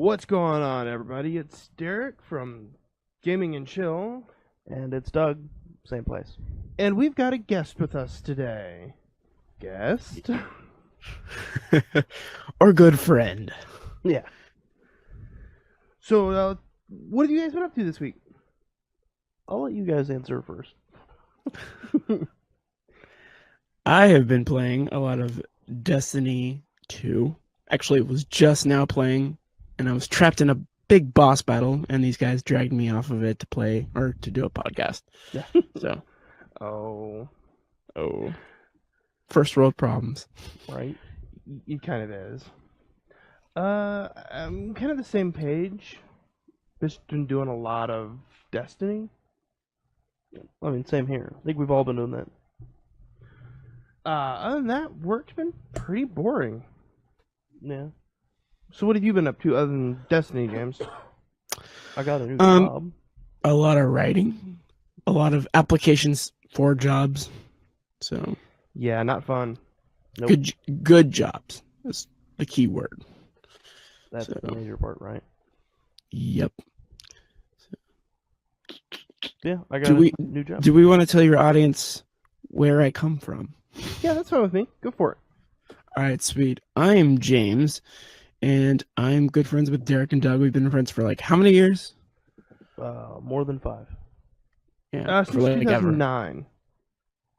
What's going on, everybody? It's Derrick from Gaming and Chill, And it's Doug, same place. and we've got a guest with us today. Guest? Or good friend. Yeah. So, what have you guys been up to this week? I'll let you guys answer first. I have been playing a lot of Destiny 2. Actually, it was just now playing, and I was trapped in a big boss battle, and these guys dragged me off of it to play, or to do a podcast. Yeah. So, Oh, first world problems. Right? it kind of is. I'm kind of the same page. Just been doing a lot of Destiny. I mean, same here. I think we've all been doing that. Other than that, work's been pretty boring. Yeah. So what have you been up to other than Destiny, James? I got a new job. A lot of writing, a lot of applications for jobs. So, Yeah, not fun. Nope. good jobs is the key word. That's so- the major part, right? Yep. Yeah, I got Do a we- new job. Do we want to tell your audience where I come from? Yeah, that's fine with me. Go for it. All right, sweet. I am James, and I'm good friends with Derrick and Doug. We've been friends for like how many years? More than 5. Yeah, Since 2009,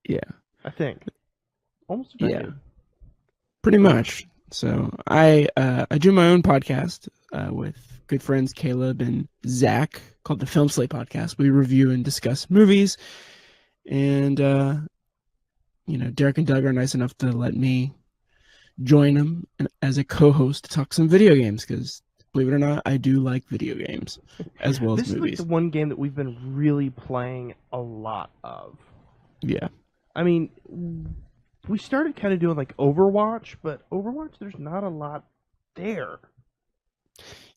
Yeah, I think. Almost a decade. yeah, pretty much. So I do my own podcast with good friends Caleb and Zach called the Film Slate Podcast. We review and discuss movies, and Derrick and Doug are nice enough to let me join them as a co-host to talk some video games because, believe it or not, I do like video games as well This as is movies. like the one game that we've been really playing a lot of. Yeah. I mean, we started kind of doing like Overwatch, but Overwatch, there's not a lot there.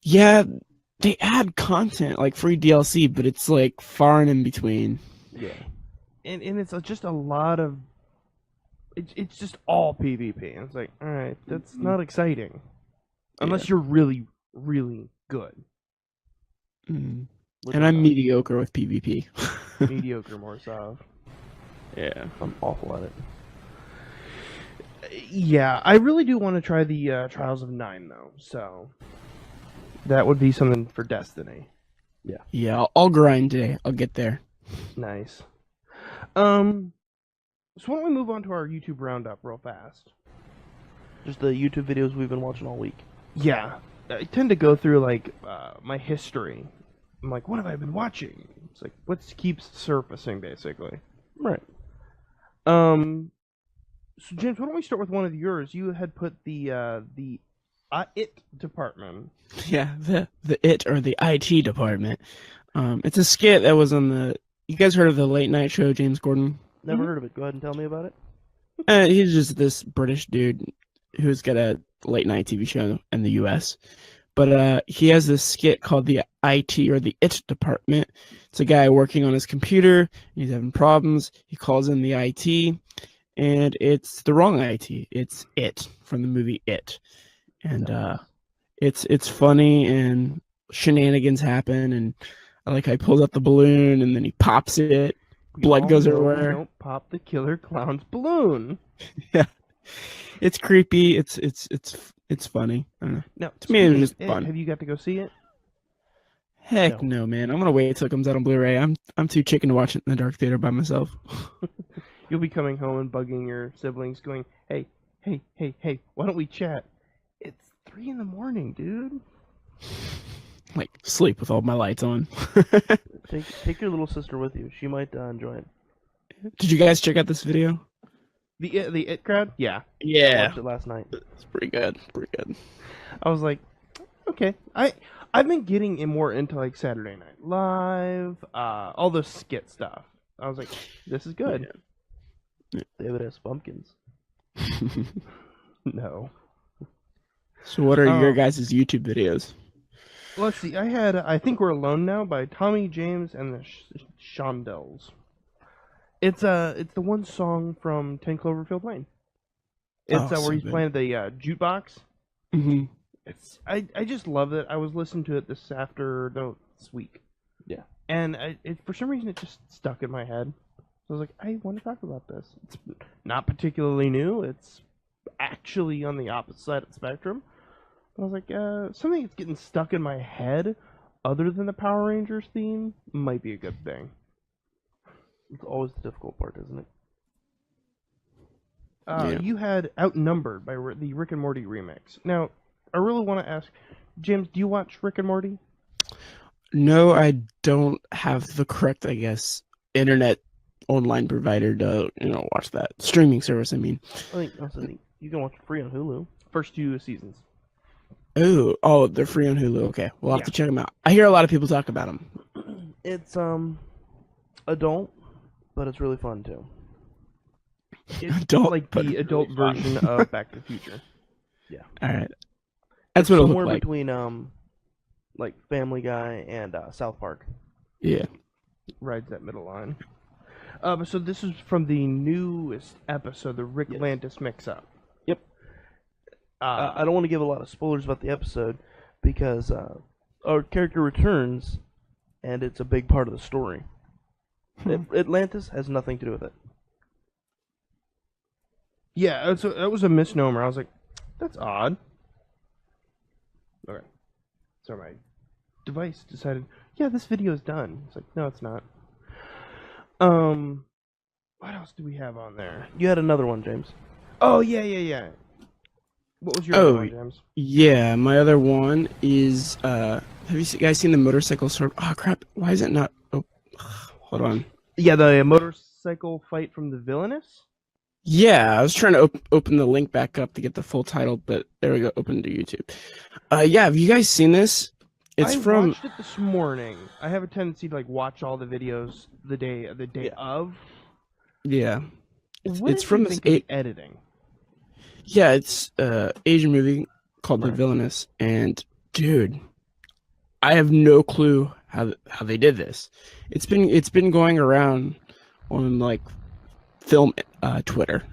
Yeah, they add content like free DLC, but it's like far and in between. Yeah. And it's just a lot of... It's just all PvP. And it's like, alright, that's not exciting. Unless you're really, really good. Mm. Look And at I'm that. mediocre with PvP. Mediocre more so. Yeah. I'm awful at it. Yeah, I really do want to try the Trials of 9, though. So that would be something for Destiny. Yeah, I'll grind today. I'll get there. Nice. So why don't we move on to our YouTube roundup real fast? Just the YouTube videos we've been watching all week. Yeah, I tend to go through like my history. I'm like, what have I been watching? It's like what keeps surfacing, basically. Right. So James, why don't we start with one of yours? You had put the IT department. Yeah, the IT or the IT department. It's a skit that was on the. You guys heard of the late night show, James Gordon? Never heard of it. Go ahead and tell me about it. He's just this British dude who's got a late night TV show in the U.S. But he has this skit called the IT or the IT department. It's a guy working on his computer. He's having problems. He calls in the IT, and it's the wrong IT. It's It from the movie It, and it's funny and shenanigans happen. And I like how he pulls out the balloon and then he pops it. We Blood all goes know everywhere. Don't pop the killer clown's balloon. Yeah, it's creepy. It's funny. I don't know. Now, To me, it was speaking just of It, fun. have you got to go see it? Heck no, man. I'm gonna wait till it comes out on Blu-ray. I'm too chicken to watch it in the dark theater by myself. You'll be coming home and bugging your siblings, going, "Hey, why don't we chat?" It's 3 a.m, dude. Like sleep with all my lights on. Take your little sister with you. She might enjoy it. Did you guys check out this video? The It crowd, yeah. I watched it last night. It's pretty good. Pretty good. I was like, okay. I've been getting more into like Saturday Night Live, all the skit stuff. I was like, this is good. David S. Pumpkins. No. So what are Oh. your guys' YouTube videos? Let's see. I had I Think We're Alone Now by Tommy James and the Shondells. It's the one song from 10 Cloverfield Lane. It's Oh, where so he's good. playing the jukebox. Mm-hmm. I just love it. I was listening to it this week. Yeah. And for some reason it just stuck in my head. So I was like, I want to talk about this. It's not particularly new. It's actually on the opposite side of the spectrum. I was like, something that's getting stuck in my head other than the Power Rangers theme might be a good thing. It's always the difficult part, isn't it? You had Outnumbered by the Rick and Morty remix. Now, I really want to ask, James, do you watch Rick and Morty? No, I don't have the correct, I guess, internet online provider to watch that streaming service. I mean, I think you can watch it free on Hulu. First 2 seasons. Oh, they're free on Hulu. Okay, we'll have to check them out. I hear a lot of people talk about them. It's adult, but it's really fun too. It's Adult, like but the it's adult really version of Back to the Future. Yeah. All right, that's what it'll Somewhere look like. between like Family Guy and South Park. Yeah. Rides that middle line. So this is from the newest episode, the Rick Landis mix-up. Yep. I don't want to give a lot of spoilers about the episode because our character returns, and it's a big part of the story. Atlantis has nothing to do with it. Yeah, that was a misnomer. I was like, that's odd. Okay. So my device decided, yeah, this video is done. It's like, no, it's not. What else do we have on there? You had another one, James. Oh, yeah. What was your other one, James? Yeah, my other one is, have you guys seen the motorcycle sword? Oh, crap. Why is it not? Oh, hold on. Yeah, the motorcycle fight from the Villainous? Yeah, I was trying to open the link back up to get the full title, but there we go, open to YouTube. Yeah, have you guys seen this? I watched it this morning. I have a tendency to watch all the videos the day of. Yeah. It's from this editing. Yeah, it's Asian movie called The Right. Villainous, and dude, I have no clue how they did this. It's been going around on film Twitter,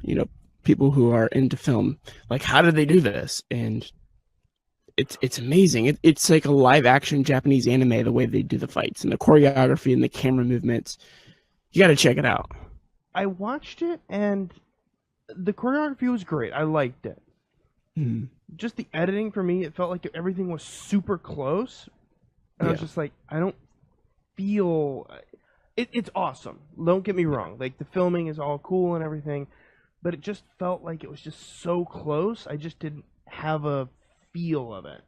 people who are into film, how did they do this? And it's amazing. It's like a live action Japanese anime, the way they do the fights and the choreography and the camera movements. You got to check it out. I watched it and the choreography was great. I liked it. Mm. Just the editing for me, it felt like everything was super close. And I was just like, I don't feel it's awesome. Don't get me wrong. The filming is all cool and everything, but it just felt like it was just so close. I just didn't have a feel of it.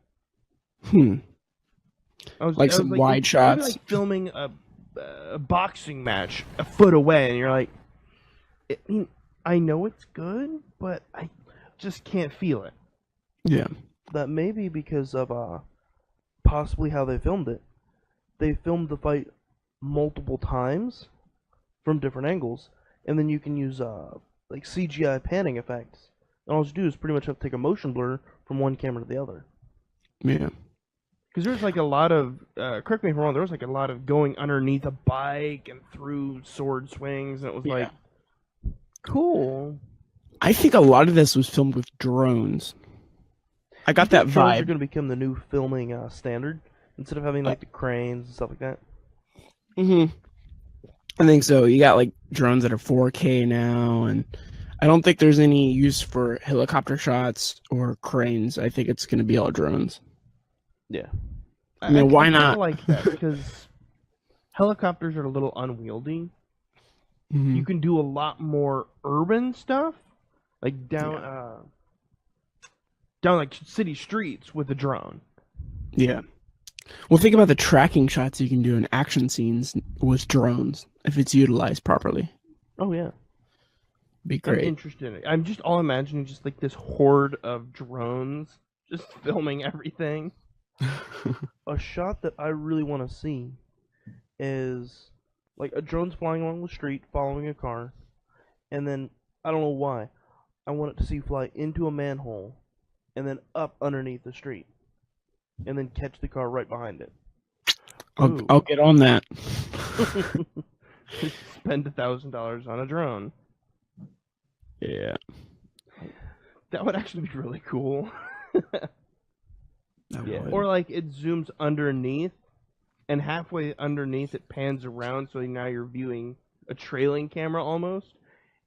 I was Some like, wide it's shots. like filming a boxing match a foot away, and you're like, I know it's good, but I just can't feel it. Yeah. That may be because of possibly how they filmed it. They filmed the fight multiple times from different angles, and then you can use CGI panning effects. And all you do is pretty much have to take a motion blur from one camera to the other. Yeah. Because there's a lot of, correct me if I'm wrong, there was a lot of going underneath a bike and through sword swings, and it was cool. I I think a lot of this was filmed with drones. I got that Drones are vibe. going to become the new filming standard instead of having the cranes and stuff like that. I think so. You got drones that are 4K now, and I don't think there's any use for helicopter shots or cranes. I think it's going to be all drones. Yeah. I mean, why not? I like that because helicopters are a little unwieldy. Mhm. You can do a lot more urban stuff, down city streets with a drone. Yeah. Well, think about the tracking shots you can do in action scenes with drones if it's utilized properly. Oh, yeah. Be I'm great. interested in it. I'm just all imagining just this horde of drones just filming everything. A shot that I really want to see is a drone's flying along the street following a car, and then I don't know why I want it to see fly into a manhole and then up underneath the street and then catch the car right behind it. I'll get on that. Spend $1,000 on a drone. Yeah. That would actually be really cool. I Yeah. would. Or like it zooms underneath, and halfway underneath it pans around, so now you're viewing a trailing camera almost,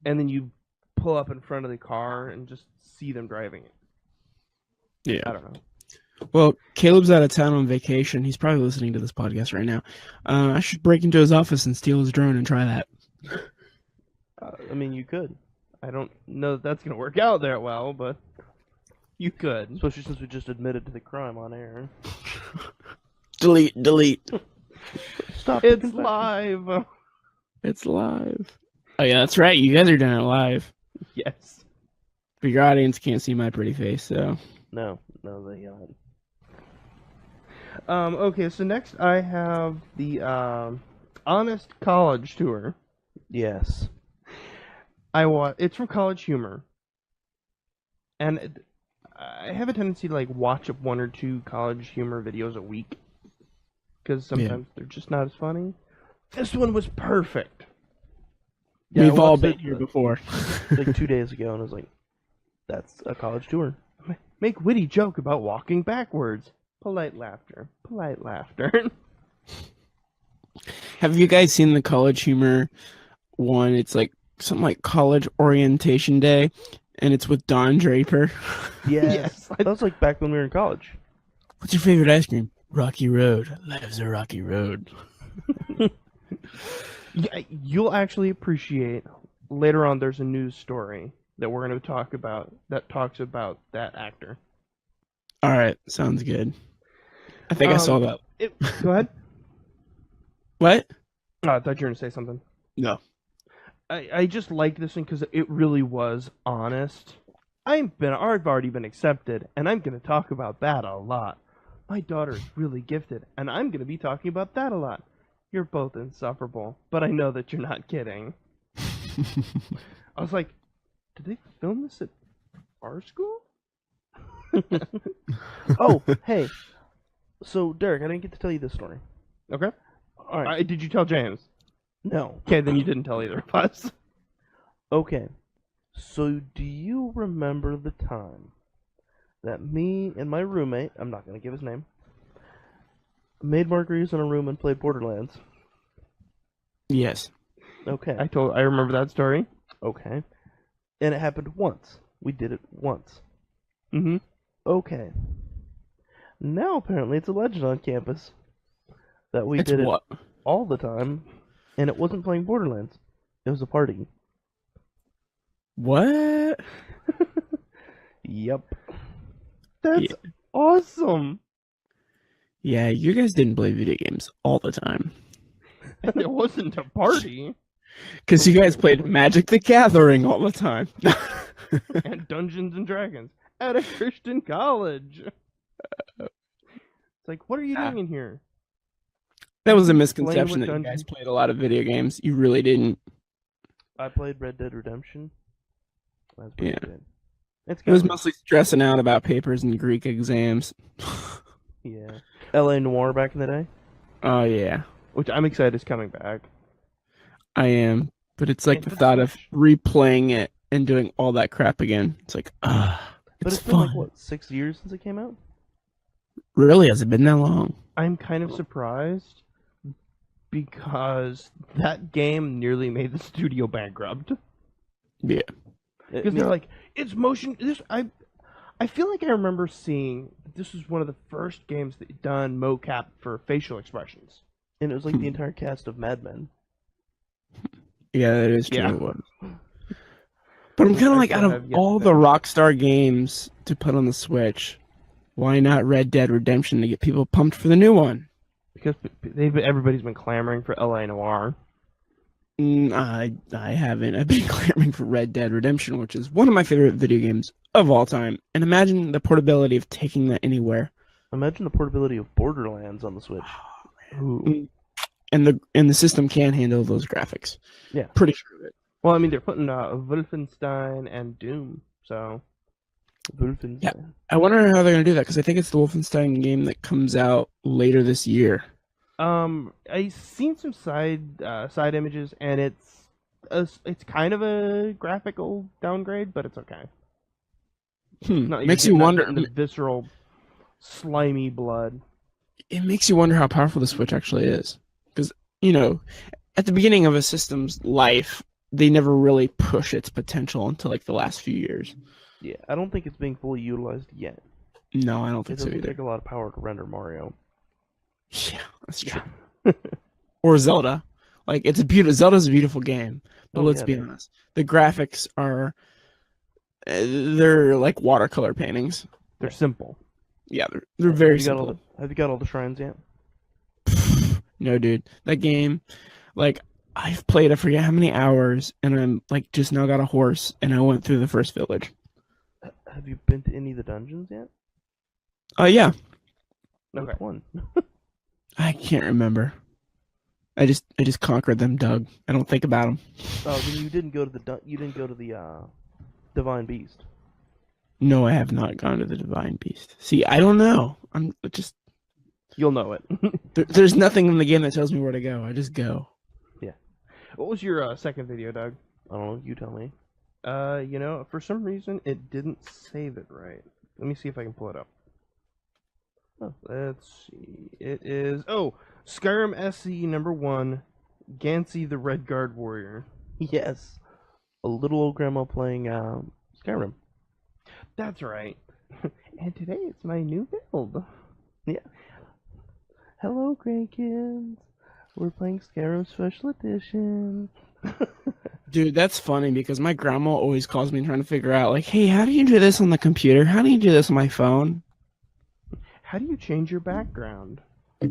and then you pull up in front of the car and just see them driving it. Yeah. I don't know. Well, Caleb's out of town on vacation. He's probably listening to this podcast right now. I should break into his office and steal his drone and try that. I mean, you could. I don't know that that's gonna work out that well, but you could. Especially since we just admitted to the crime on air. Delete. Stop. It's live. It's live. Oh yeah, that's right. You guys are doing it live. Yes. But your audience can't see my pretty face, so. No, they don't. Okay, so next I have the Honest College Tour. Yes. It's from College Humor, and I have a tendency to like watch up 1 or 2 College Humor videos a week because sometimes they're just not as funny. This one was perfect. Yeah, We've I all watched been it, here before. Like 2 days ago, and I was like, that's a college tour. Make witty joke about walking backwards. Polite laughter. Polite laughter. Have you guys seen the College Humor one? It's like something like College Orientation Day, and it's with Don Draper. Yes. That was like back when we were in college. What's your favorite ice cream? Rocky Road. Life's a rocky road. Yeah, you'll actually appreciate later on. There's a news story that we're going to talk about that talks about that actor. All right, sounds good. I think I saw that. Go ahead. What? Oh, I thought you were going to say something. No. I just liked this one because it really was honest. I've already been accepted, and I'm going to talk about that a lot. My daughter is really gifted, and I'm going to be talking about that a lot. You're both insufferable, but I know that you're not kidding. I was like, did they film this at our school? Oh, hey. So, Derek, I didn't get to tell you this story. Okay. All right. Did you tell James? No. Okay, then you didn't tell either of us. Okay. So, do you remember the time that me and my roommate, I'm not going to give his name, made margaritas in a room and played Borderlands? Yes. Okay. I remember that story. Okay. And it happened once. We did it once. Mm-hmm. Okay. Now apparently it's a legend on campus that we It's did what? it all the time, and it wasn't playing Borderlands. It was a party. What? Yep. That's awesome. Yeah, you guys didn't play video games all the time. And it wasn't a party. Because you guys played Magic the Gathering all the time. And Dungeons and Dragons at a Christian college. It's like, what are you doing in here? That was a Playing misconception with that you dungeons. guys played a lot of video games. You really didn't. I played Red Dead Redemption. That's pretty Yeah. good. It's It was good. mostly stressing out about papers and Greek exams. Yeah. LA Noire back in the day. Oh, yeah. Which I'm excited is coming back. I am. But it's like And the for thought of Switch. replaying it and doing all that crap again. It's like, But it's it's been fun. like, what, 6 years since it came out? Really? Has it been that long? I'm kind of surprised because that game nearly made the studio bankrupt. Yeah. Because they're like, it's motion. I feel like I remember seeing that this was one of the first games that done mocap for facial expressions. And it was like the entire cast of Mad Men. Yeah, that is true. Yeah. It was. But I'm kind I of like, still out have of yet all to the finish. Rockstar games to put on the Switch, why not Red Dead Redemption to get people pumped for the new one? Because everybody's been clamoring for LA Noire. I haven't. I've been clamoring for Red Dead Redemption, which is one of my favorite video games of all time. And imagine the portability of taking that anywhere. Imagine the portability of Borderlands on the Switch. Ooh. And the system can handle those graphics. Yeah. Pretty sure of it. Well, I mean, they're putting Wolfenstein and Doom, so Wolfenstein. Yeah. I wonder how they're gonna do that because I think it's the Wolfenstein game that comes out later this year. I seen some side images, and it's kind of a graphical downgrade, but it's okay. Not- Makes you're you not wonder. getting the visceral slimy blood. It makes you wonder how powerful the Switch actually is. Because, at the beginning of a system's life, they never really push its potential until like the last few years. Yeah, I don't think it's being fully utilized yet. No, I don't It think so doesn't either. take a lot of power to render Mario. Yeah, that's true. Or Zelda. Like, Zelda's a beautiful game. But let's be honest. The graphics are... they're like watercolor paintings. They're simple. Yeah, they're very simple. Have you got all the shrines yet? No, dude. That game, like, I've played I forget how many hours, and I'm, like, just now got a horse, and I went through the first village. Have you been to any of the dungeons yet? Yeah. Which Okay. one? I can't remember. I just conquered them, Doug. I don't think about them. Oh, then you didn't go to the Divine Beast. No, I have not gone to the Divine Beast. See, I don't know. I'm just... You'll know it. There's nothing in the game that tells me where to go. I just go. Yeah. What was your second video, Doug? I don't know. You tell me. For some reason it didn't save it right. Let me see if I can pull it up. Oh, let's see. It is Skyrim SE #1, Gansey the Red Guard Warrior. Yes. A little old grandma playing Skyrim. That's right. And today it's my new build. Yeah. Hello, grandkids. We're playing Skyrim Special Edition. Dude, that's funny because my grandma always calls me trying to figure out, like, hey, how do you do this on the computer? How do you do this on my phone? How do you change your background? There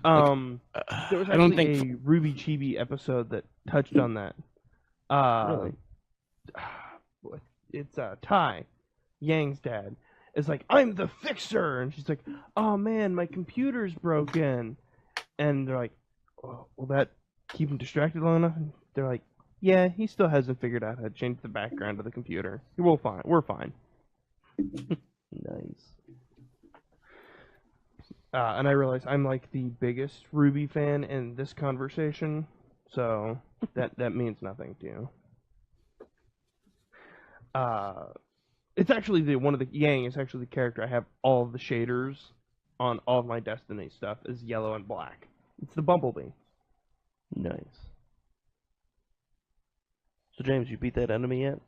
was actually I don't think a Ruby Chibi episode that touched on that. Really? It's Ty, Yang's dad. It's like, I'm the fixer, and she's like, oh man, my computer's broken, and they're like, oh, will that keep him distracted long enough? And they're like, yeah, he still hasn't figured out how to change the background of the computer. We're fine. Nice. And I realize I'm like the biggest Ruby fan in this conversation, so that means nothing to you. It's actually Yang is actually the character I have all of the shaders on all of my Destiny stuff is yellow and black. It's the Bumblebee. Nice. So, James, you beat that enemy yet?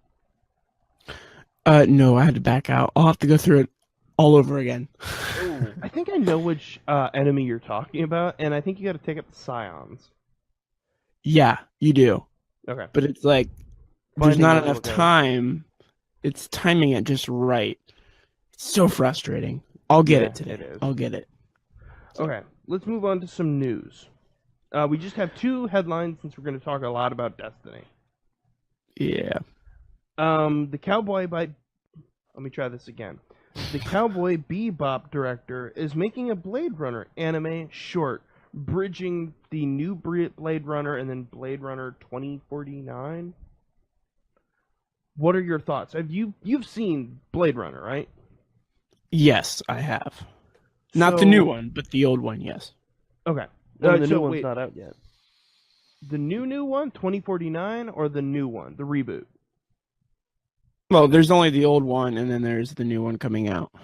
No, I had to back out. I'll have to go through it all over again. I think I know which enemy you're talking about, and I think you got to take up the Scions. Yeah, you do. Okay. But it's like, there's Finding not those enough little guys. time. It's timing it just right. It's so frustrating. I'll get Yeah, it today. it is. I'll get it. Okay, let's move on to some news. We just have two headlines since we're going to talk a lot about Destiny. Yeah. The Cowboy Let me try this again. The Cowboy Bebop director is making a Blade Runner anime short, bridging the new Blade Runner and then Blade Runner 2049. What are your thoughts? You've seen Blade Runner, right? Yes, I have. Not the So- new one, but the old one, yes. Okay. Well, the so new one's wait, not out yet. the new one, 2049, or the new one, the reboot? Well, there's only the old one, and then there's the new one coming out. I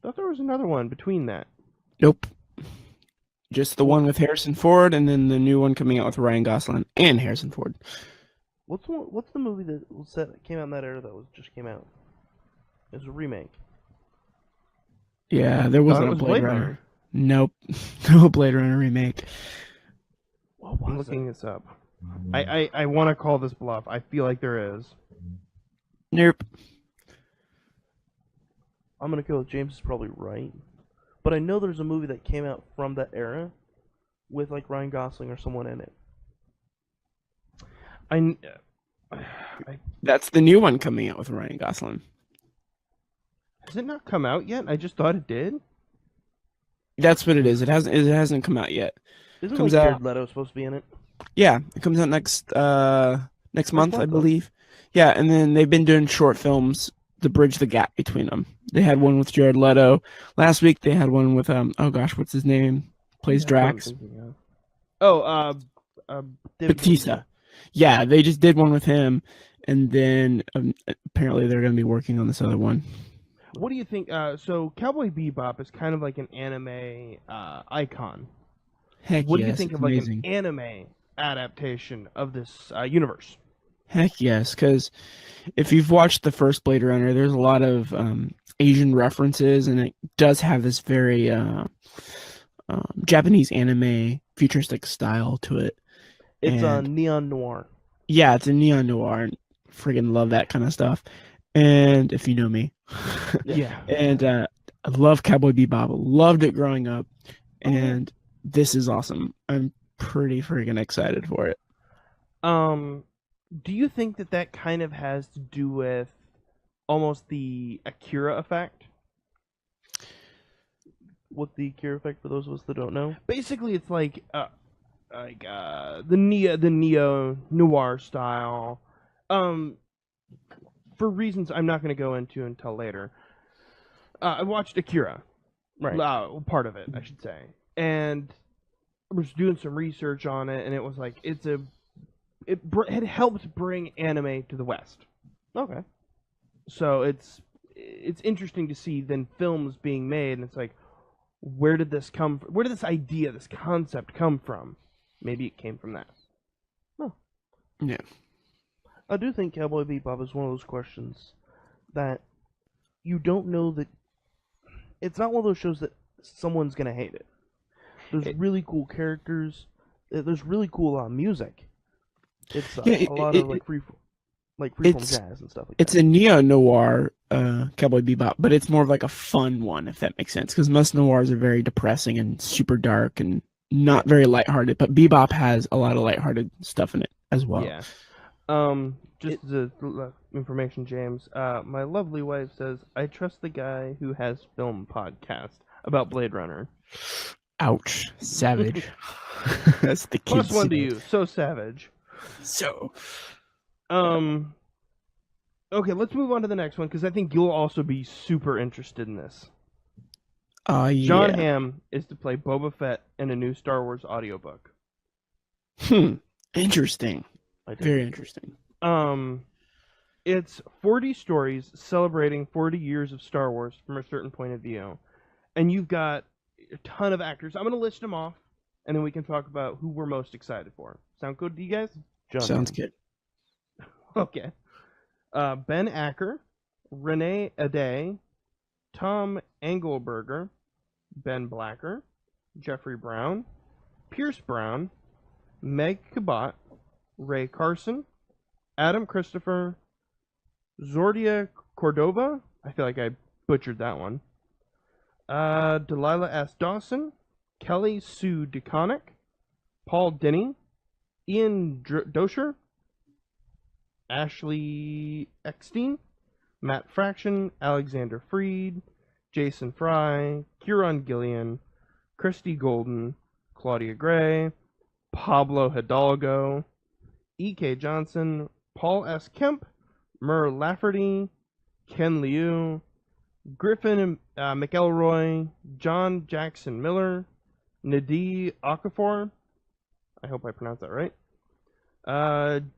thought there was another one between that. Nope. Just the one with Harrison Ford, and then the new one coming out with Ryan Gosling and Harrison Ford. What's the movie that came out in that era that just came out? It was a remake. Yeah, there wasn't it a was Blade, Blade Runner. Runner. Nope. No Blade Runner remake. What I'm was looking this up. I want to call this bluff. I feel like there is. Nope. I'm gonna go with James is probably right, but I know there's a movie that came out from that era with like Ryan Gosling or someone in it. That's the new one coming out with Ryan Gosling. Has it not come out yet? I just thought it did. That's what it is. It hasn't come out yet. Isn't Comes like out- Jared Leto supposed to be in it? Yeah, it comes out next month, I month? believe. Yeah, and then they've been doing short films to bridge the gap between them. They had one with Jared Leto. Last week they had one with oh gosh, what's his name? Plays Drax. Batista. Yeah, they just did one with him, and then apparently they're going to be working on this other one. What do you think? So Cowboy Bebop is kind of like an anime icon. Heck What do you yes, think it's of like amazing. an anime adaptation of this universe? Heck yes, because if you've watched the first Blade Runner, there's a lot of Asian references, and it does have this very Japanese anime futuristic style to it. It's And neon noir. yeah, it's a neon noir, and friggin' love that kind of stuff. And if you know me, Yeah. and I love Cowboy Bebop. Loved it growing up, and this is awesome. I'm pretty friggin' excited for it. Do you think that kind of has to do with almost the Akira effect? What the cure effect for those of us that don't know? Basically, it's like the neo noir style. For reasons I'm not going to go into until later. I watched Akira, Right. part of it, I should say, and I was doing some research on it, and it was like it had helped bring anime to the West. Okay. So it's interesting to see then films being made, and it's like, where did this come from? Where did this idea, this concept come from? Maybe it came from that. Yeah. I do think Cowboy Bebop is one of those questions that you don't know that it's not one of those shows that someone's gonna hate it. There's really cool characters. There's really cool music. It's a lot of like freeform jazz and stuff like It's that. a neo noir Cowboy Bebop, but it's more of like a fun one, if that makes sense. Because most noirs are very depressing and super dark and not very lighthearted. But Bebop has a lot of lighthearted stuff in it as well. Yeah. Just the information, James. My lovely wife says, I trust the guy who has film podcast about Blade Runner. Ouch, savage. That's the kid. Plus one to you. So savage. So, Okay, let's move on to the next one because I think you'll also be super interested in this. yeah. John Hamm is to play Boba Fett in a new Star Wars audiobook. Interesting. Very interesting. It's 40 stories celebrating 40 years of Star Wars from a certain point of view. And you've got a ton of actors. I'm going to list them off, and then we can talk about who we're most excited for. Sound good to you guys? John Sounds Hamm. good. Okay. Ben Acker, Renee Ade, Tom Engelberger, Ben Blacker, Jeffrey Brown, Pierce Brown, Meg Cabot, Ray Carson, Adam Christopher, Zordia Cordova. I feel like I butchered that one. Delilah S. Dawson, Kelly Sue DeConnick, Paul Denny, Ian Dosher, Ashley Eckstein, Matt Fraction, Alexander Freed, Jason Fry, Kieran Gillian, Christy Golden, Claudia Gray, Pablo Hidalgo, E.K. Johnson, Paul S. Kemp, Mur Lafferty, Ken Liu, Griffin McElroy, John Jackson Miller, Nadee Okafor, I hope I pronounced that right,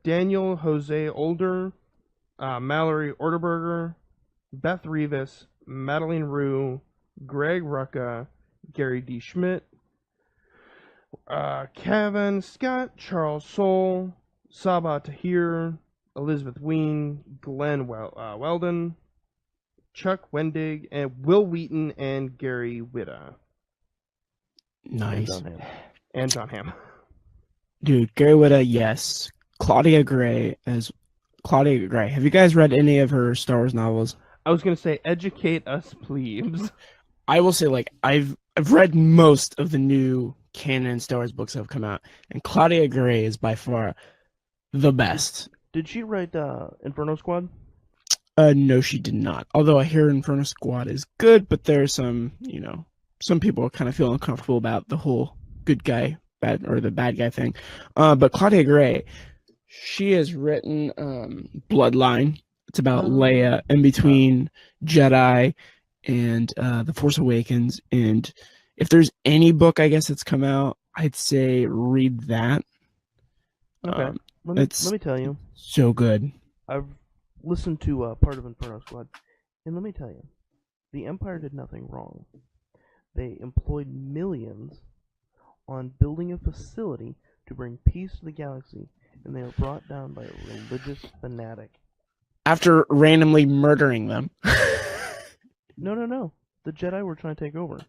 Daniel Jose Older, Mallory Orderberger, Beth Rivas, Madeline Rue, Greg Rucka, Gary D. Schmidt, Kevin Scott, Charles Soule, Sabah Tahir, Elizabeth Ween, Glenn Weldon, Chuck Wendig, and Will Wheaton, and Gary Whitta. Nice. And John Hamm. Dude, Gary Whitta, yes. Claudia Gray. Have you guys read any of her Star Wars novels? I was going to say, educate us, please. I will say, like, I've read most of the new canon Star Wars books that have come out, and Claudia Gray is by far the best. Did she write Inferno Squad? No, she did not. Although I hear Inferno Squad is good, but there's some people kind of feel uncomfortable about the whole good guy, the bad guy thing. But Claudia Gray, she has written Bloodline. It's about Leia in between Jedi and The Force Awakens. And if there's any book, I guess, that's come out, I'd say read that. Okay. Let me tell you. So good. I've listened to part of Inferno Squad, and let me tell you, the Empire did nothing wrong. They employed millions on building a facility to bring peace to the galaxy, and they were brought down by a religious fanatic. After randomly murdering them. No. The Jedi were trying to take over.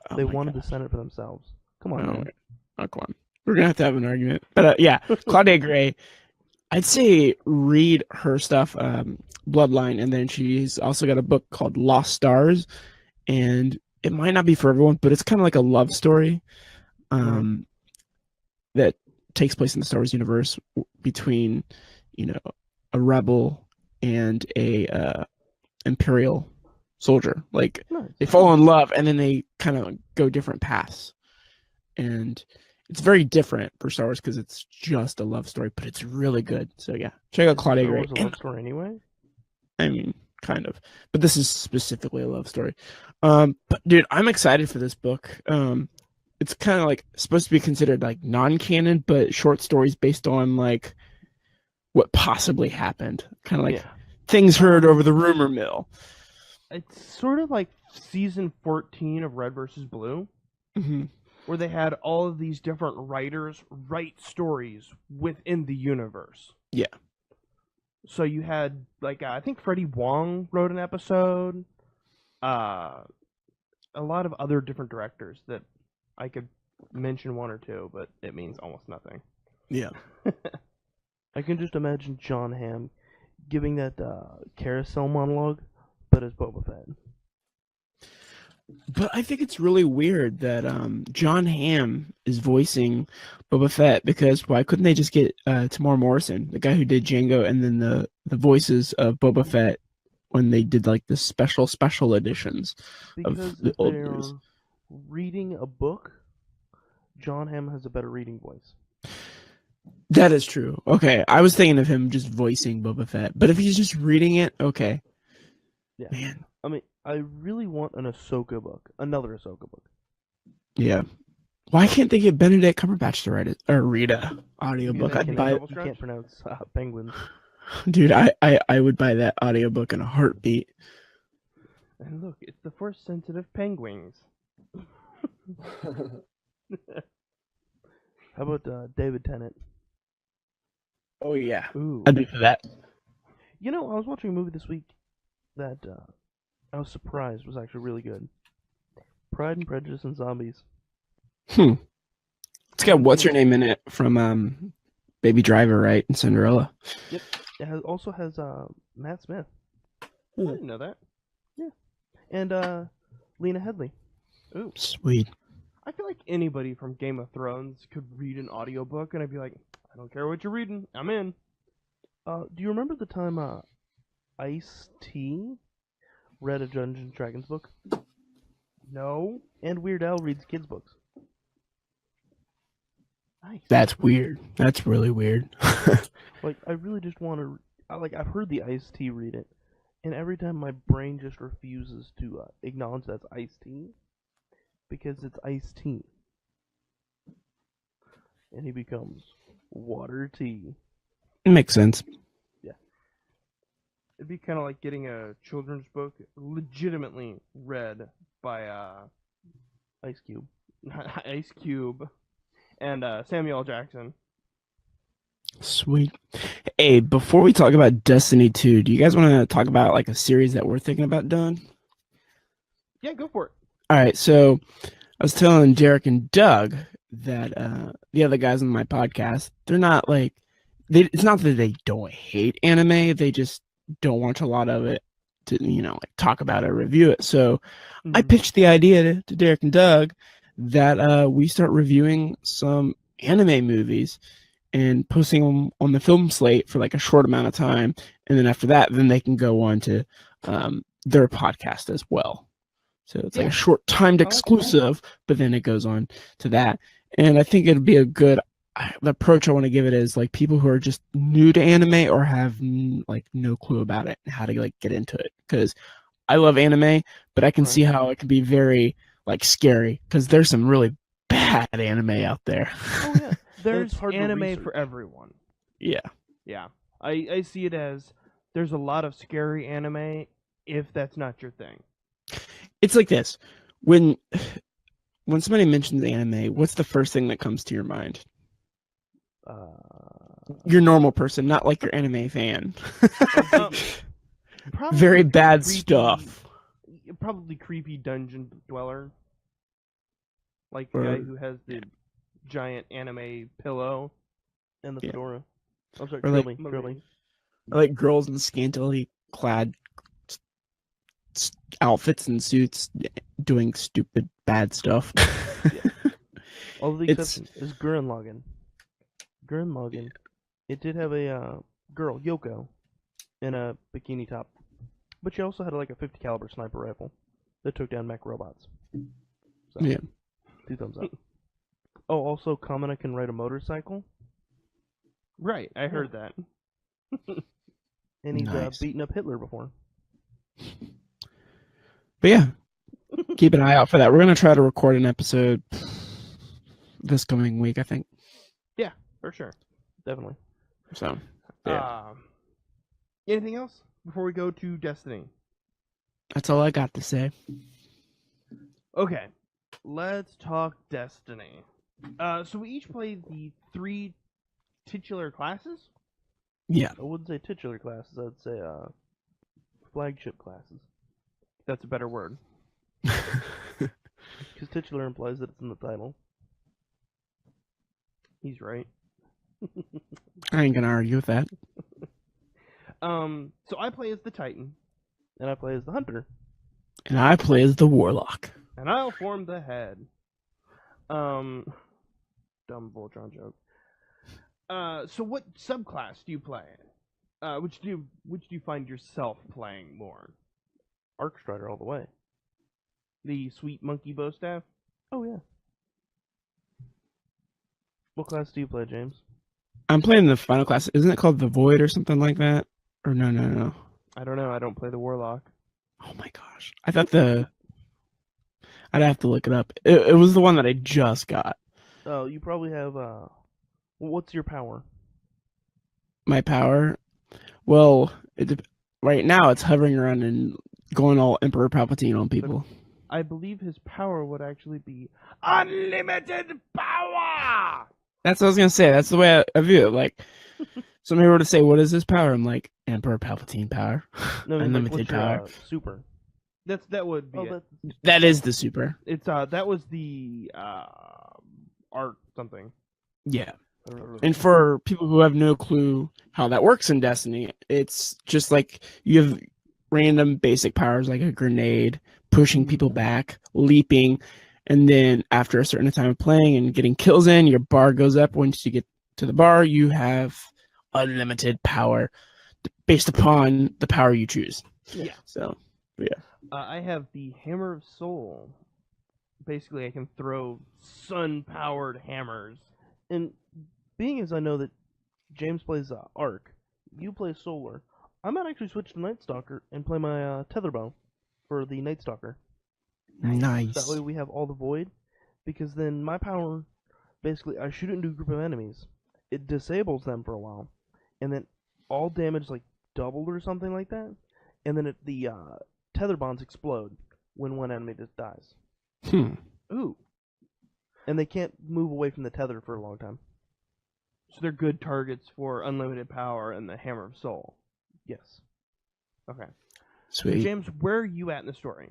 Oh They my wanted gosh. the Senate for themselves. Come on, Oh, man. oh, come on. We're going to have an argument. But yeah, Claudia Gray, I'd say read her stuff, Bloodline, and then she's also got a book called Lost Stars, and it might not be for everyone, but it's kind of like a love story that takes place in the Star Wars universe between, a rebel and a Imperial soldier. Like, Nice. they fall in love, and then they kind of go different paths. And it's very different for Star Wars because it's just a love story, but it's really good. So yeah, check out Claudia Gray. Star Wars a love story anyway? I mean, kind of, but this is specifically a love story. But dude, I'm excited for this book. It's kind of like supposed to be considered like non-canon, but short stories based on like what possibly happened, kind of like things heard over the rumor mill. It's sort of like season 14 of Red vs. Blue, where they had all of these different writers write stories within the universe. Yeah. So you had, like, I think Freddie Wong wrote an episode. A lot of other different directors that I could mention one or two, but it means almost nothing. Yeah. I can just imagine John Hamm giving that carousel monologue, but as Boba Fett. But I think it's really weird that John Hamm is voicing Boba Fett, because why couldn't they just get Tamar Morrison, the guy who did Django, and then the voices of Boba Fett when they did like the special editions Because of the if old they're news? reading a book, John Hamm has a better reading voice. That is true. Okay, I was thinking of him just voicing Boba Fett, but if he's just reading it, okay. Yeah. Man. I mean, I really want an Ahsoka book. Another Ahsoka book. Yeah. Why can't they get Benedict Cumberbatch to write it or read a audiobook? Yeah, I'd buy it. You can't pronounce penguins. Dude, I would buy that audiobook in a heartbeat. And look, it's the Force sensitive penguins. How about David Tennant? Oh yeah. Ooh. I'd be for that. You know, I was watching a movie this week that I was surprised was actually really good. Pride and Prejudice and Zombies. It's got what's her name in it from Baby Driver, right? And Cinderella. Yep. It also has Matt Smith. I didn't know that. Yeah. And Lena Headey. Ooh. Sweet. I feel like anybody from Game of Thrones could read an audiobook, and I'd be like, I don't care what you're reading, I'm in. Do you remember the time Ice-T read a Dungeons & Dragons book? No. And Weird Al reads kids' books. Nice. That's weird. That's really weird. Like, I really just want to... I've heard the Ice-T read it, and every time my brain just refuses to acknowledge that's Ice-T, because it's Ice-T. And he becomes Water Tea. It makes sense. Yeah. It'd be kind of like getting a children's book legitimately read by Ice Cube. Ice Cube and Samuel L. Jackson. Sweet. Hey, before we talk about Destiny 2, do you guys want to talk about like a series that we're thinking about doing? Yeah, go for it. All right, so I was telling Derrick and Doug that the other guys on my podcast, they're not like, it's not that they don't hate anime, they just don't watch a lot of it to, like talk about it, review it. So I pitched the idea to Derrick and Doug that we start reviewing some anime movies and posting them on the Film Slate for like a short amount of time, and then after that, then they can go on to their podcast as well. So it's like a short timed exclusive, but then it goes on to that. And I think it'd be a good, the approach I want to give it is like people who are just new to anime or have like no clue about it and how to like get into it. Because I love anime, but I can see how it can be very like scary because there's some really bad anime out there. Oh yeah, There's anime for everyone. Yeah. Yeah. I see it as there's a lot of scary anime if that's not your thing. It's like this. When somebody mentions anime, what's the first thing that comes to your mind? Your normal person, not like your anime fan. Probably Very bad creepy- stuff. Probably creepy dungeon dweller. Like the Or- guy who has the giant anime pillow. And the Yeah. fedora. I'm sorry, Or drill like- me, drill me. Like girls in scantily clad outfits and suits doing stupid bad stuff. Although the It's- exception is Gurren Lagann. Gurren Lagann. It did have a girl, Yoko, in a bikini top. But she also had like a 50 caliber sniper rifle that took down mech robots. So, Yeah. 2 thumbs up. Oh, also Kamina can ride a motorcycle, Right, I heard that. and he's Nice. beaten up Hitler before. But yeah, keep an eye out for that. We're gonna try to record an episode this coming week, I think. For sure. Definitely. So yeah, Anything else before we go to Destiny? that's all I got to say. Okay, let's talk Destiny. So we each played the 3 titular classes. Yeah, I wouldn't say titular classes. I'd say flagship classes. That's a better word. Because titular implies that it's in the title. He's right. I ain't gonna argue with that. So I play as the Titan, And I play as the hunter. And I play as the Warlock. and I'll form the head. Dumb Voltron joke. So what subclass do you play? Which do you find yourself playing more? Arc Strider all the way. The sweet monkey bow staff? Oh, yeah. What class do you play, James? I'm playing the final class. Isn't it called the Void or something like that? Or no. I don't know. I don't play the warlock. Oh my gosh. I thought I'd have to look it up. It was the one that I just got. Oh, you probably have, what's your power? My power. Well, right now it's hovering around and going all Emperor Palpatine on people. I believe his power would actually be unlimited power. That's what I was gonna say. That's the way I view it. Like, somebody were to say, "What is his power?" I'm like, Emperor Palpatine power, No, I mean, like, unlimited what's your, power. super? That would be Oh, it. that's That is the super. It's that was the art something. Yeah. And for people who have no clue how that works in Destiny, it's just like you have random basic powers like a grenade, pushing people back, leaping, and then after a certain time of playing and getting kills in, your bar goes up. Once you get to the bar, you have unlimited power based upon the power you choose. Yeah. So, I have the Hammer of Soul. Basically, I can throw sun-powered hammers. And being as I know that James plays Arc, you play Solar, I might actually switch to Night Stalker and play my Tether Bow for the Night Stalker. nice. That way we have all the Void, because then my power, basically, I shoot it into a group of enemies. It disables them for a while, and then all damage like doubled or something like that, and then the tether bonds explode when one enemy just dies. Ooh, And they can't move away from the tether for a long time. so they're good targets for unlimited power and the Hammer of Soul. Yes. Okay. So Sweet. James, where are you at in the story?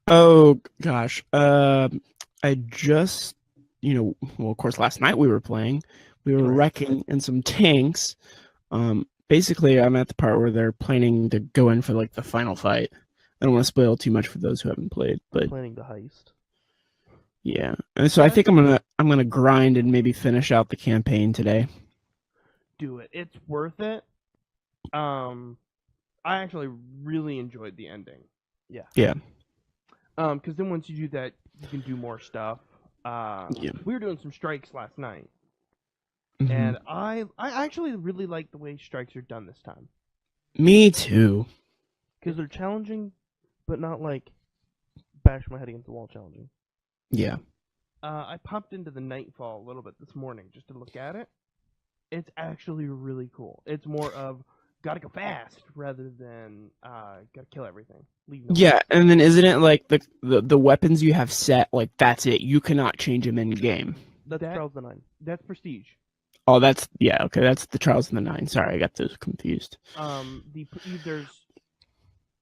Oh gosh. I just, well, of course, last night we were playing. We were wrecking in some tanks. Basically, I'm at the part where they're planning to go in for like the final fight. I don't want to spoil too much for those who haven't played, but Planning the heist. yeah. And so I think I'm gonna grind and maybe finish out the campaign today. Do it. It's worth it. I actually really enjoyed the ending. Yeah. Because then once you do that, you can do more stuff. Yeah. We were doing some strikes last night, Mhm. and I actually really like the way strikes are done this time. Me too. Because they're challenging, but not like bash my head against the wall challenging. Yeah. I popped into the Nightfall a little bit this morning just to look at it. It's actually really cool. It's more of gotta go fast rather than gotta kill everything. Leave no Yeah, marks. and then isn't it like the weapons you have set, like that's it? You cannot change them in game. That's That- Trials of the Nine. That's Prestige. Oh, that's okay. That's the Trials of the Nine. Sorry, I got those confused. There's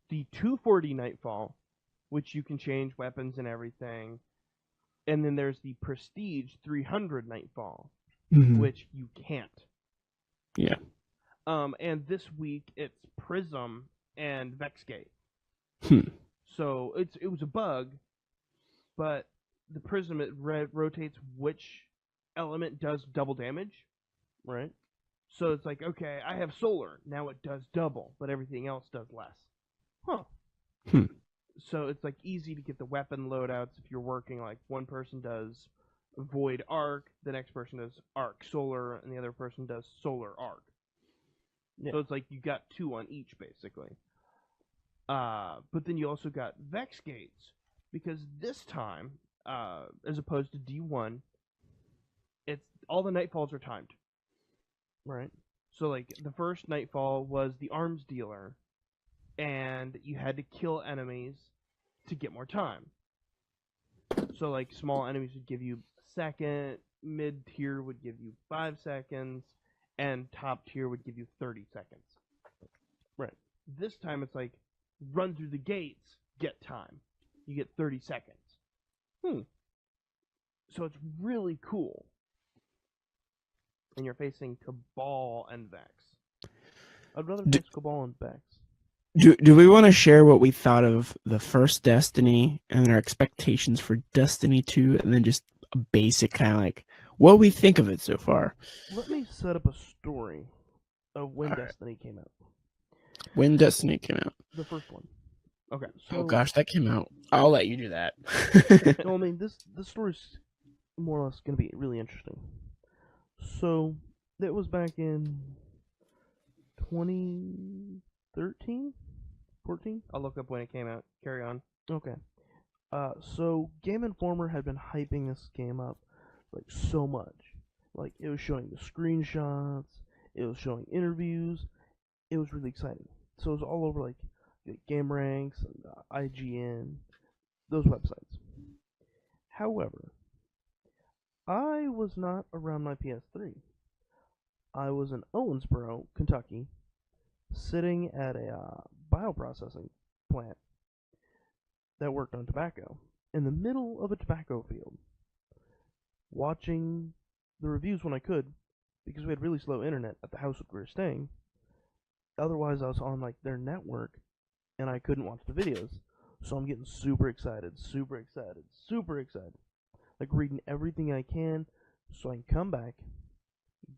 the 240 Nightfall, which you can change weapons and everything, and then there's the Prestige 300 Nightfall, which you can't. Yeah. And this week it's Prism and Vexgate. So it was a bug, but the Prism it rotates which element does double damage. Right. So it's like, okay, I have solar. Now it does double, but everything else does less. Huh. So it's like easy to get the weapon loadouts if you're working like one person does void arc, the next person does arc solar, and the other person does solar arc. Yeah. So it's like you got 2 on each basically. But then you also got Vex Gates, because this time, as opposed to D1, it's all the Nightfalls are timed. Right. So, like, the first Nightfall was the arms dealer, and you had to kill enemies to get more time. So, like, small enemies would give you a second, mid-tier would give you 5 seconds, and top tier would give you 30 seconds. Right. This time it's like, run through the gates, get time. You get 30 seconds. So it's really cool. And you're facing Cabal and Vex. I'd rather face Cabal and Vex. Do we want to share what we thought of the first Destiny and our expectations for Destiny 2, and then just a basic kind of like what we think of it so far? Let me set up a story of when All right. Destiny came out. When Destiny came out? The first one. Okay. Oh gosh, that came out. I'll let you do that. No, I mean this story's more or less going to be really interesting. So that was back in 2013, 14. I'll look up when it came out. Carry on. Okay. So Game Informer had been hyping this game up like so much. Like it was showing the screenshots, it was showing interviews. It was really exciting. So it was all over like GameRanks and IGN, those websites. However, I was not around my PS3. I was in Owensboro, Kentucky, sitting at a bioprocessing plant that worked on tobacco, in the middle of a tobacco field, watching the reviews when I could, because we had really slow internet at the house where we were staying. Otherwise, I was on like their network, and I couldn't watch the videos. So I'm getting super excited, like reading everything I can, so I can come back,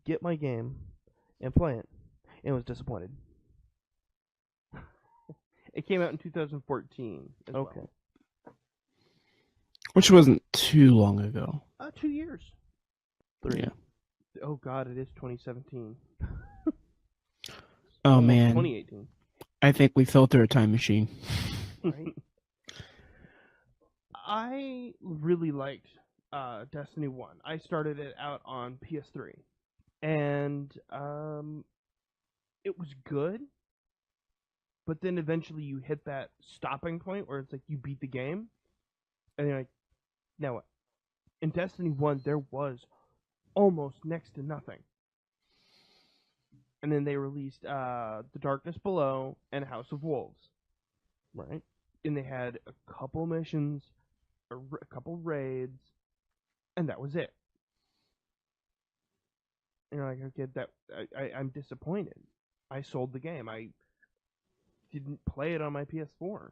get my game, and play it. And was disappointed. It came out in 2014 as Okay. well. Which wasn't too long ago. 2 years. 3. Yeah. Oh god, it is 2017. Oh Almost man, 2018. I think we fell through a time machine. Right? I really liked Destiny 1. I started it out on PS3. And it was good. But then eventually you hit that stopping point where it's like you beat the game. And you're like, now what? In Destiny 1, there was almost next to nothing. And then they released The Darkness Below and House of Wolves. Right. And they had a couple missions, a couple raids, and that was it. And you're like, okay, I'm disappointed. I sold the game. I didn't play it on my PS4.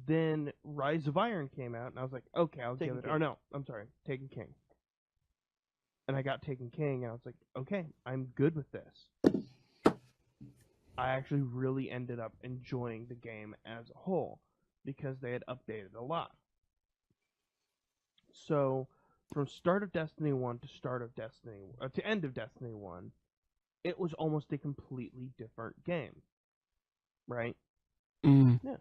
Then Rise of Iron came out, and I was like, okay, I'll give it. Or no, I'm sorry, Taken King. And I got Taken King, and I was like, okay, I'm good with this. I actually really ended up enjoying the game as a whole, because they had updated a lot. So, from start of Destiny 1 to end of Destiny 1, it was almost a completely different game. Right? Yeah.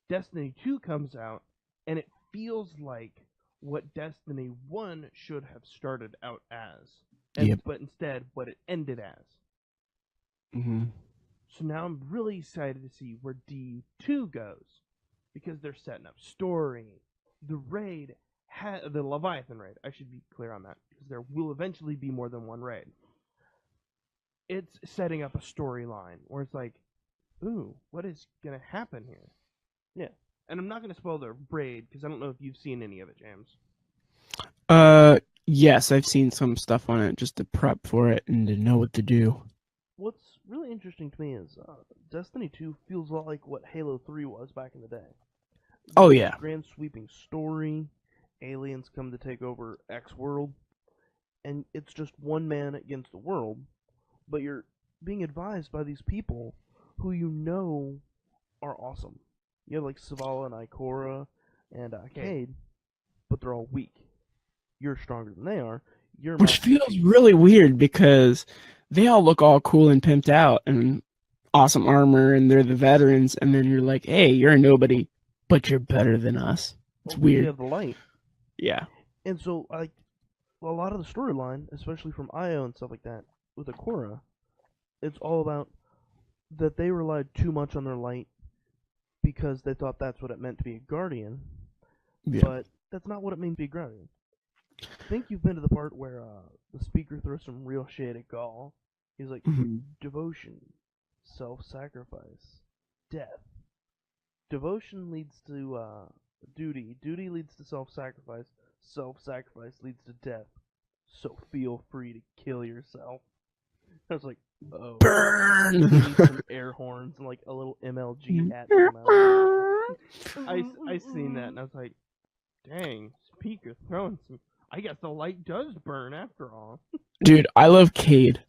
Destiny 2 comes out, and it feels like what Destiny 1 should have started out as. But instead, what it ended as. Mm-hmm. So now I'm really excited to see where D2 goes, because they're setting up story. The raid, the Leviathan raid, I should be clear on that, because there will eventually be more than one raid. It's setting up a storyline where it's like, ooh, what is going to happen here? Yeah. And I'm not going to spoil the raid, because I don't know if you've seen any of it, James. Yes, I've seen some stuff on it just to prep for it and to know what to do. What's really interesting to me is Destiny 2 feels a lot like what Halo 3 was back in the day. Oh, yeah. Grand sweeping story, aliens come to take over X world, and it's just one man against the world, but you're being advised by these people who you know are awesome. You have like Savala and Ikora and Cade, but they're all weak. You're stronger than they are. Which feels really weird because they all look all cool and pimped out and awesome armor and they're the veterans, and then you're like, hey, you're a nobody, but you're better than us. It's weird. You have the light. Yeah. And so, like, a lot of the storyline, especially from IO and stuff like that, with Ikora, it's all about that they relied too much on their light because they thought that's what it meant to be a guardian. Yeah. But that's not what it means to be a guardian. I think you've been to the part where the speaker throws some real shade at Gaul. He's like, devotion, self-sacrifice, death. Devotion leads to duty. Duty leads to self-sacrifice. Self-sacrifice leads to death. So feel free to kill yourself. I was like, oh. Burn! You need some air horns and like a little MLG hat to come out. I seen that and I was like, dang, speaker throwing some. I guess the light does burn after all. Dude, I love Cade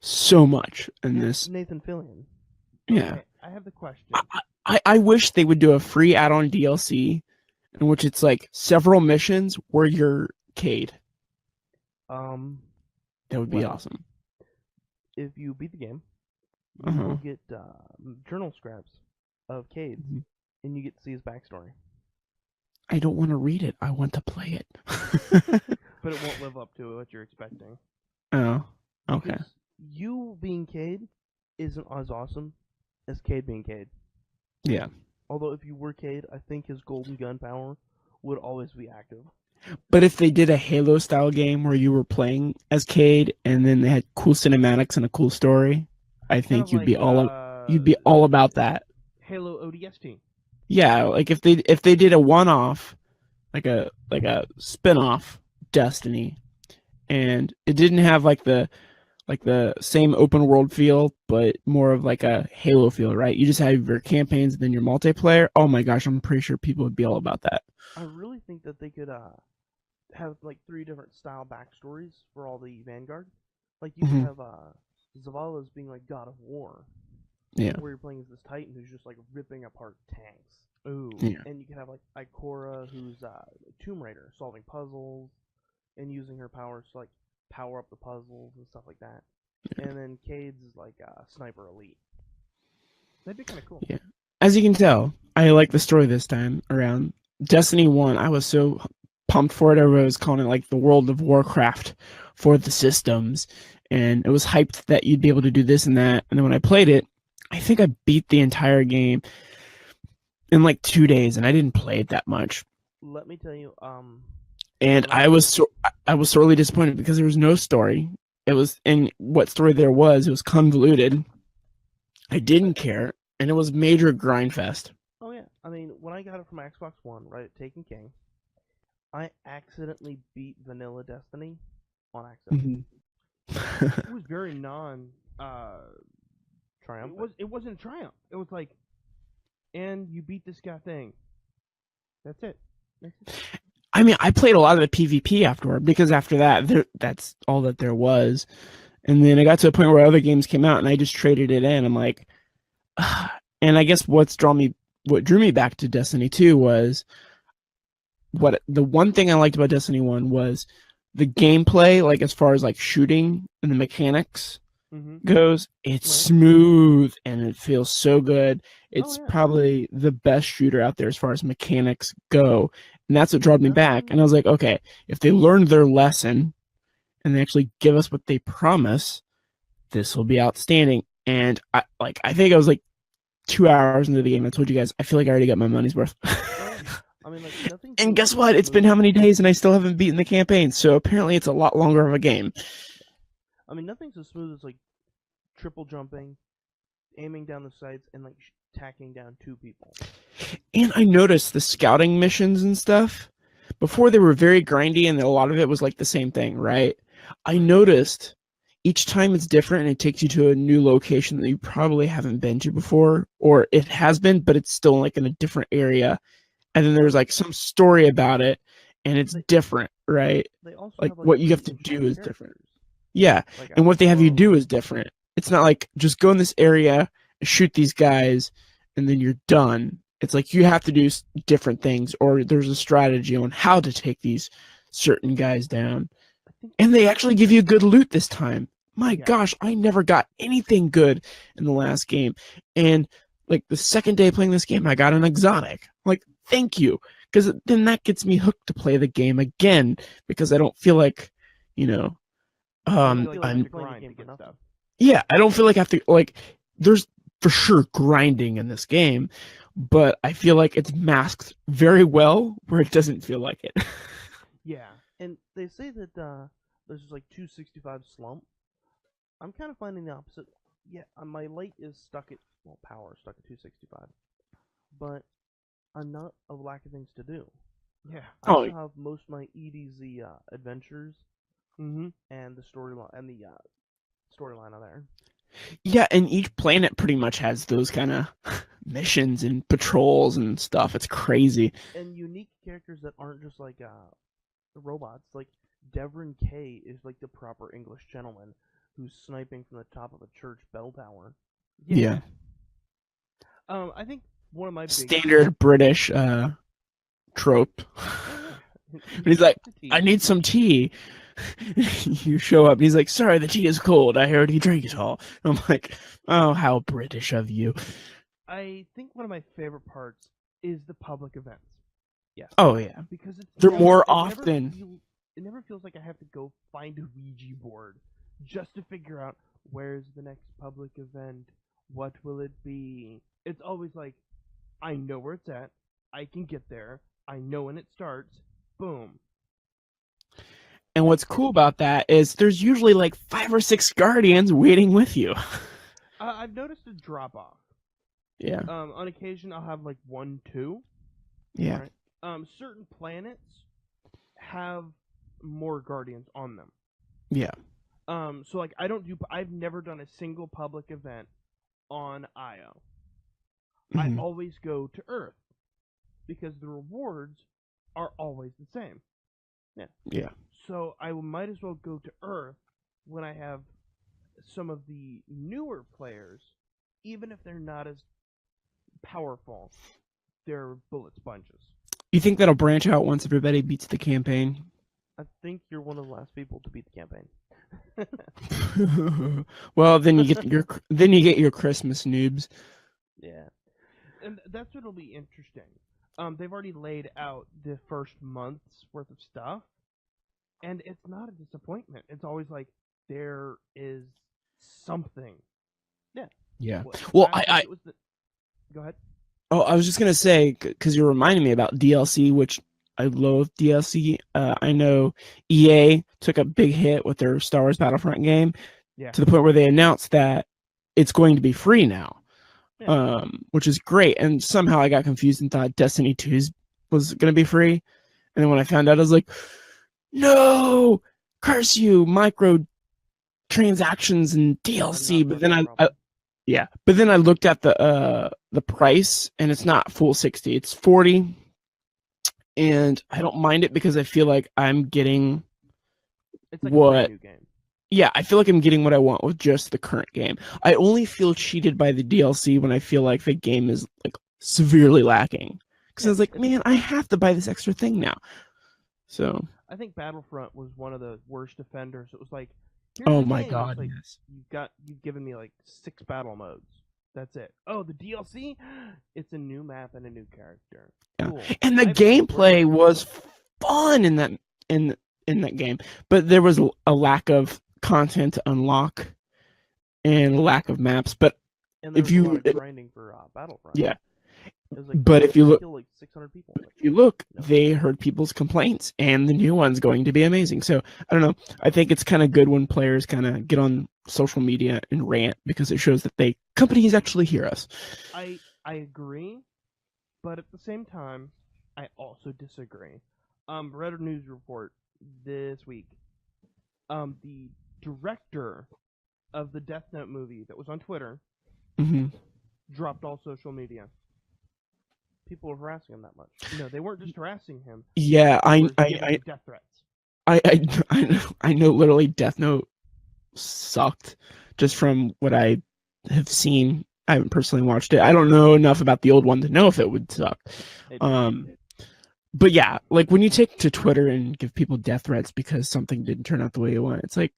so much in this. Nathan Fillion. Yeah. Okay, I have the question. I wish they would do a free add-on DLC in which it's like several missions where you're Cade. That would be awesome. If you beat the game, you will get journal scraps of Cade, and you get to see his backstory. I don't want to read it. I want to play it. But it won't live up to what you're expecting. Oh, okay. Because you being Cade isn't as awesome as Cade being Cade. Yeah. Although if you were Cade, I think his golden gun power would always be active. But if they did a Halo-style game where you were playing as Cade and then they had cool cinematics and a cool story, I think you'd be all about that. Halo ODST. Yeah, like if they did a one-off, like a spin-off Destiny, and it didn't have like the same open world feel, but more of like a Halo feel, right? You just have your campaigns and then your multiplayer. Oh my gosh, I'm pretty sure people would be all about that. I really think that they could have like 3 different style backstories for all the Vanguard. Like you could have Zavala as being like God of War. Yeah. Where you're playing as this Titan who's just like ripping apart tanks. Ooh. Yeah. And you can have like Ikora who's Tomb Raider, solving puzzles and using her powers to like power up the puzzles and stuff like that. Yeah. And then Cade's is like Sniper Elite. That'd be kind of cool. Yeah. As you can tell, I like the story this time around. Destiny 1, I was so pumped for it. Everybody was calling it like the World of Warcraft for the systems. And it was hyped that you'd be able to do this and that. And then when I played it, I think I beat the entire game in like 2 days, and I didn't play it that much. Let me tell you, and I was sorely disappointed because there was no story. It was, and what story there was, it was convoluted. I didn't care, and it was major grind fest. Oh yeah, I mean, when I got it from Xbox One, right at Taken King, I accidentally beat Vanilla Destiny on accident. It was very Triumph. It wasn't a triumph. It was like, and you beat this guy thing. That's it. I mean, I played a lot of the PvP afterward because after that, that's all that there was. And then I got to a point where other games came out, and I just traded it in. I'm like, and I guess what drew me back to Destiny 2 was the one thing I liked about Destiny 1 was the gameplay, like as far as like shooting and the mechanics goes, it's smooth and it feels so good. It's probably the best shooter out there as far as mechanics go. And that's what drew me back. And I was like, okay, if they learned their lesson and they actually give us what they promise, this will be outstanding. and I think I was like 2 hours into the game. I told you guys I feel like I already got my money's worth. I mean, like, nothing. And guess what? It's been how many days, and I still haven't beaten the campaign. So apparently, it's a lot longer of a game. I mean, nothing's as smooth as like triple jumping, aiming down the sights, and like tacking down 2 people. And I noticed the scouting missions and stuff. Before they were very grindy, and a lot of it was like the same thing, right? I noticed each time it's different, and it takes you to a new location that you probably haven't been to before, or it has been, but it's still like in a different area. And then there's like some story about it, and it's different, right? They also Like have, what you have to interesting do is characters. different. Yeah, Like, and what they have you do is different. It's not like just go in this area, shoot these guys, and then you're done. It's like you have to do different things, or there's a strategy on how to take these certain guys down. And they actually give you good loot this time. My gosh, I never got anything good in the last game. And like the second day playing this game, I got an exotic. Like, thank you. Because then that gets me hooked to play the game again, because I don't feel like, you know, I'm yeah, I don't feel like I have to, like, there's for sure grinding in this game, but I feel like it's masked very well where it doesn't feel like it. Yeah, and they say that there's just like 265 slump. I'm kind of finding the opposite. Yeah, my light is stuck at, well, power stuck at 265, but I'm not a lack of things to do. Yeah. I also have most of my EDZ adventures and the storyline and the storyline are there. Yeah, and each planet pretty much has those kind of missions and patrols and stuff. It's crazy. And unique characters that aren't just like robots. Like Devrin K is like the proper English gentleman who's sniping from the top of a church bell tower. Yeah. I think one of my standard British trope. And he's like, I need some tea. You show up and he's like, sorry, the tea is cold. I heard you drank it all. And I'm like, oh, how British of you. I think one of my favorite parts is the public events. Yeah. Oh, yeah. Because they're more often. It never feels like I have to go find a Ouija board just to figure out where's the next public event. What will it be? It's always like, I know where it's at. I can get there. I know when it starts. Boom. And what's cool about that is there's usually like 5 or 6 guardians waiting with you. I've noticed a drop off. Yeah. On occasion, I'll have like 1, 2. Yeah. Right? Certain planets have more guardians on them. Yeah. So like I've never done a single public event on Io. I always go to Earth because the rewards are always the same. Yeah. Yeah. So I might as well go to Earth when I have some of the newer players, even if they're not as powerful. They're bullet sponges. You think that'll branch out once everybody beats the campaign? I think you're one of the last people to beat the campaign. Well, then you get your Christmas noobs. Yeah. And that's what'll be interesting. They've already laid out the first month's worth of stuff, and it's not a disappointment. It's always like there is something. Yeah. Yeah. Well, Go ahead. Oh, I was just gonna say, because you're reminding me about DLC, which I loathe DLC. I know EA took a big hit with their Star Wars Battlefront game, to the point where they announced that it's going to be free now. Which is great, and somehow I got confused and thought Destiny 2 was going to be free, and then when I found out, I was like, no, curse you, micro transactions and DLC. But then I looked at the price, and it's not full $60, it's $40, and I don't mind it because I feel like I'm getting a new game. Yeah, I feel like I'm getting what I want with just the current game. I only feel cheated by the DLC when I feel like the game is like severely lacking. Because I was like, man, I have to buy this extra thing now. So I think Battlefront was one of the worst offenders. It was like, oh my god, like, yes. You've given me like 6 battle modes. That's it. Oh, the DLC? It's a new map and a new character. Yeah. Cool. And the gameplay was fun in that game, but there was a lack of content to unlock, and lack of maps. But And there if was a lot you, of grinding for Battlefront. yeah, It was like, but if you look, kill like 600 people. if you look, No. they heard people's complaints, and the new one's going to be amazing. So I don't know. I think it's kind of good when players kind of get on social media and rant because it shows that companies actually hear us. I agree, but at the same time, I also disagree. Read a news report this week. The director of the Death Note movie that was on Twitter Mm-hmm. dropped all social media. People were harassing him that much. No, they weren't just harassing him. Yeah, They were giving him death threats. I know literally Death Note sucked just from what I have seen. I haven't personally watched it. I don't know enough about the old one to know if it would suck. But yeah, like when you take to Twitter and give people death threats because something didn't turn out the way you want, it's like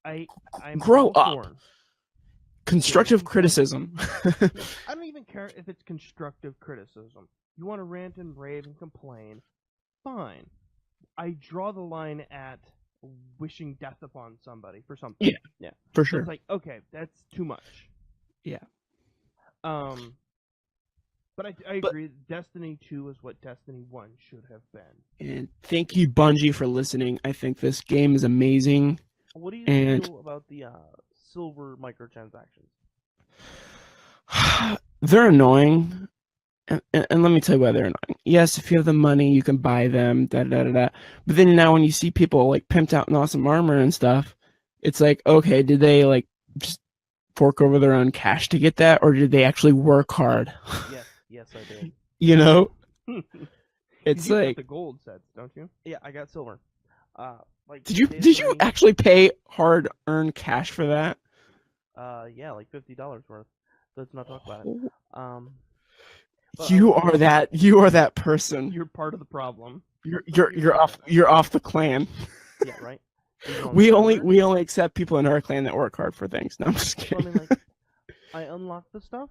I'm grow all up. for- Constructive criticism. I don't even care if it's constructive criticism. You want to rant and rave and complain, fine. I draw the line at wishing death upon somebody for something. Yeah. For So sure. it's like, okay, that's too much. Yeah. But I agree. Destiny 2 is what Destiny 1 should have been. And thank you, Bungie, for listening. I think this game is amazing. What do you And- feel about the silver microtransactions? They're annoying. And let me tell you why they're annoying. Yes, if you have the money, you can buy them, da-da-da-da. But then now when you see people, like, pimped out in awesome armor and stuff, it's like, okay, did they, like, just fork over their own cash to get that? Or did they actually work hard? Yes, I did. You know? It's You got like, the gold sets, don't you? Yeah, I got silver. Like did you basically, actually pay hard-earned cash for that? Yeah, like $50 worth. Let's not talk about it. But, You are that person. You're part of the problem. You're off the clan. Yeah, right. You go on We the only server, accept people in our clan that work hard for things. No, I'm just so, I kidding. mean, like, I unlocked the stuff,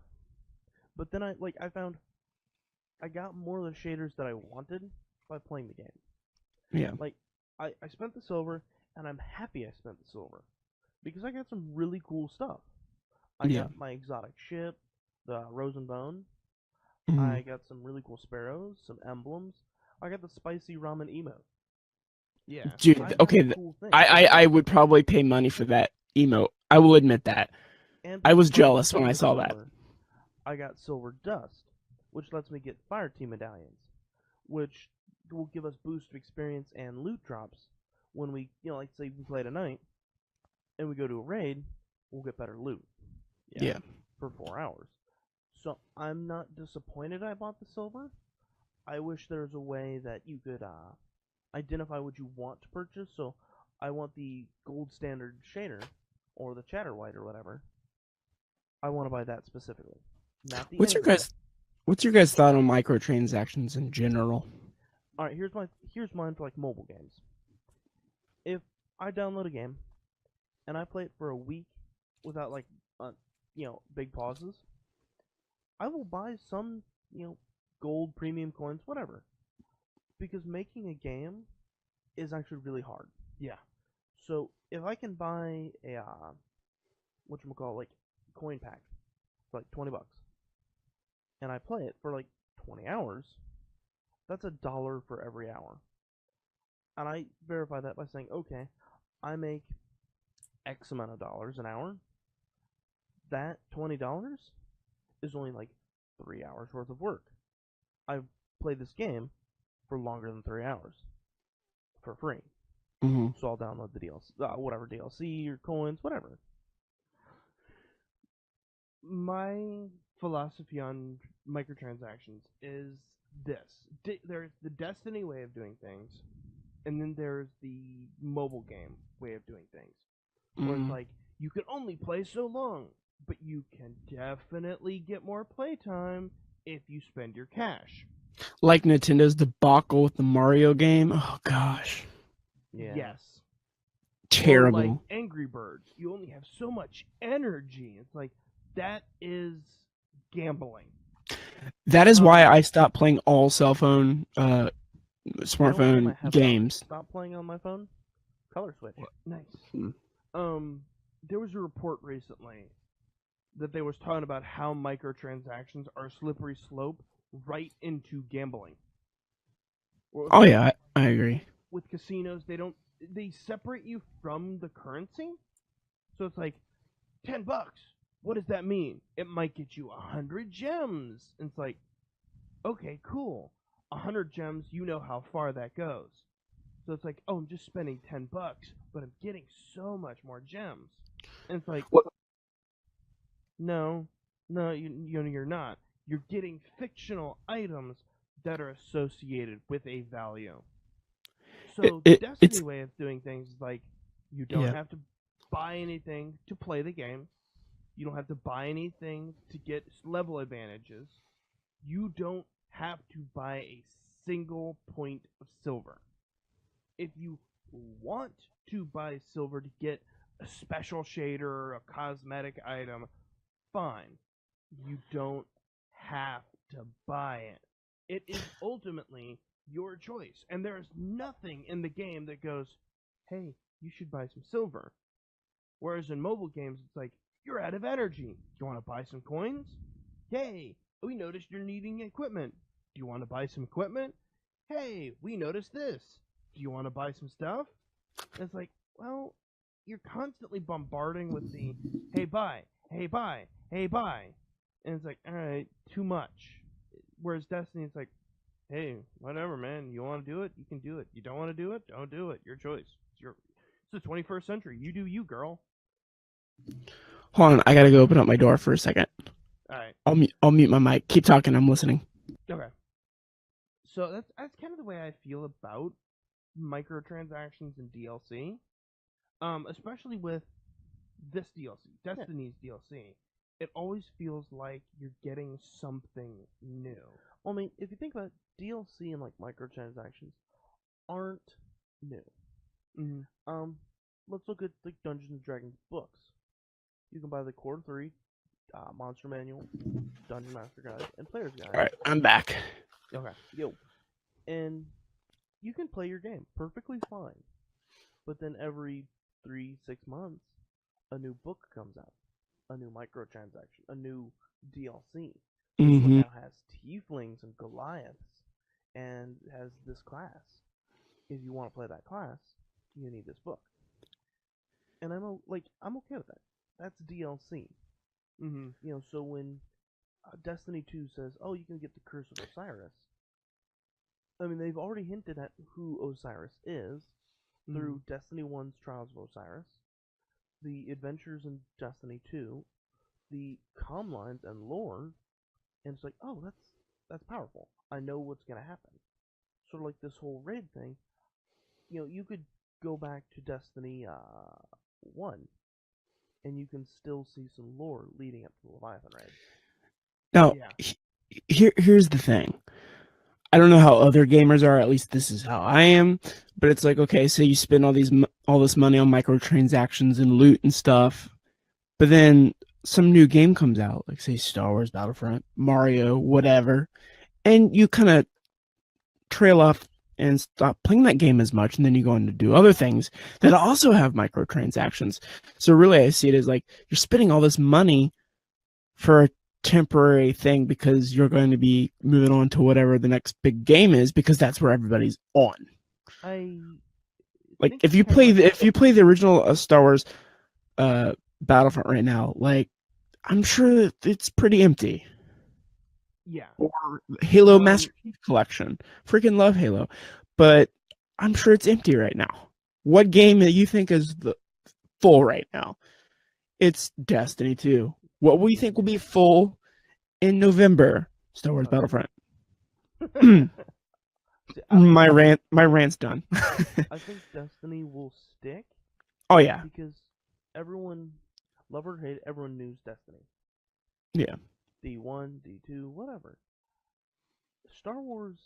but then I found I got more of the shaders that I wanted by playing the game. Yeah. Like, I spent the silver, and I'm happy I spent the silver, because I got some really cool stuff. I Yeah. got my exotic ship, the Rose and Bone. Mhm. I got some really cool sparrows, some emblems. I got the spicy ramen emote. Yeah. Dude, I got okay, cool things. I would probably pay money for that emote. I will admit that. And I was for jealous when I the saw that. silver, I got silver dust, which lets me get fire team medallions, which will give us boost of experience and loot drops when we, like say we play tonight, and we go to a raid, we'll get better loot. Yeah. For 4 hours. So I'm not disappointed I bought the silver. I wish there was a way that you could identify what you want to purchase. So I want the gold standard shader or the chatter white or whatever. I want to buy that specifically. Not the What's your guys' thought on microtransactions in general? All right, here's mine for like mobile games. If I download a game and I play it for a week without like big pauses, I will buy some gold premium coins, whatever, because making a game is actually really hard. Yeah. So if I can buy a like coin pack for like $20, and I play it for like 20 hours, that's $1 for every hour. And I verify that by saying, okay, I make X amount of dollars an hour. That $20 is only like 3 hours worth of work. I've played this game for longer than 3 hours for free. Mm-hmm. So I'll download the DLC, whatever DLC or coins, whatever. My philosophy on microtransactions is this. There's the Destiny way of doing things, and then there's the mobile game way of doing things. Where it's like, you can only play so long, but you can definitely get more playtime if you spend your cash. Like Nintendo's debacle with the Mario game. Oh gosh, Yeah. Yes. terrible. Or like Angry Birds. You only have so much energy. It's like, that is gambling. That is why I stopped playing all cell phone, You know what game I smartphone have games. Stop playing on my phone. Color Switch. Nice. Hmm. there was a report recently that they was talking about how microtransactions are a slippery slope right into gambling. Oh yeah, I agree. With casinos, they separate you from the currency. So it's like $10. What does that mean? It might get you 100 gems. And it's like, okay, cool. 100 gems, you know how far that goes. So it's like, oh, I'm just spending $10, but I'm getting so much more gems. And it's like, What? No, you're not. You're getting fictional items that are associated with a value. So Destiny's way of doing things is like, you don't have to buy anything to play the game. You don't have to buy anything to get level advantages. You don't have to buy a single point of silver. If you want to buy silver to get a special shader or a cosmetic item, fine. You don't have to buy it. It is ultimately your choice. And there is nothing in the game that goes, hey, you should buy some silver. Whereas in mobile games, it's like, you're out of energy. Do you want to buy some coins? Hey, we noticed you're needing equipment. Do you want to buy some equipment? Hey, we noticed this. Do you want to buy some stuff? And it's like, well, you're constantly bombarding with the, hey, buy, hey, buy, hey, buy. And it's like, all right, too much. Whereas Destiny, it's like, hey, whatever, man. You want to do it? You can do it. You don't want to do it? Don't do it. Your choice. It's the 21st century. You do you, girl. Hold on, I gotta go open up my door for a second. All right. I'll mute my mic. Keep talking. I'm listening. Okay. So that's kind of the way I feel about microtransactions and DLC. Especially with this DLC, Destiny's DLC. It always feels like you're getting something new. Well, I mean, if you think about it, DLC and like microtransactions aren't new. Mm-hmm. Let's look at the Dungeons and Dragons books. You can buy the Core 3, Monster Manual, Dungeon Master Guide, and Player's Guide. All right, I'm back. Okay. And you can play your game perfectly fine. But then every 3-6 months, a new book comes out. A new microtransaction. A new DLC. This one now has tieflings and Goliaths. And has this class. If you want to play that class, you need this book. And I'm okay with that. That's DLC. Mm-hmm. So when Destiny 2 says, oh, you can get the Curse of Osiris, I mean, they've already hinted at who Osiris is through Destiny 1's Trials of Osiris, the adventures in Destiny 2, the comm lines and lore, and it's like, oh, that's powerful. I know what's going to happen. Sort of like this whole raid thing. You could go back to Destiny 1, and you can still see some lore leading up to the Leviathan raid. Now, here's the thing. I don't know how other gamers are. At least this is how I am. But it's like, okay, so you spend all this money on microtransactions and loot and stuff, but then some new game comes out, like say Star Wars Battlefront, Mario, whatever, and you kind of trail off and stop playing that game as much, and then you go on to do other things that also have microtransactions. So really, I see it as like you're spending all this money for a temporary thing because you're going to be moving on to whatever the next big game is because that's where everybody's on. Like if you play the original Star Wars Battlefront right now, like I'm sure that it's pretty empty. Yeah. Or Halo Master Chief Collection. Freaking love Halo. But I'm sure it's empty right now. What game that you think is the full right now? It's Destiny 2. What we think will be full in November? Star Wars Battlefront. My rant's done. I think Destiny will stick. Oh yeah. Because everyone, love or hate, everyone knows Destiny. Yeah. D1, D2, whatever. Star Wars,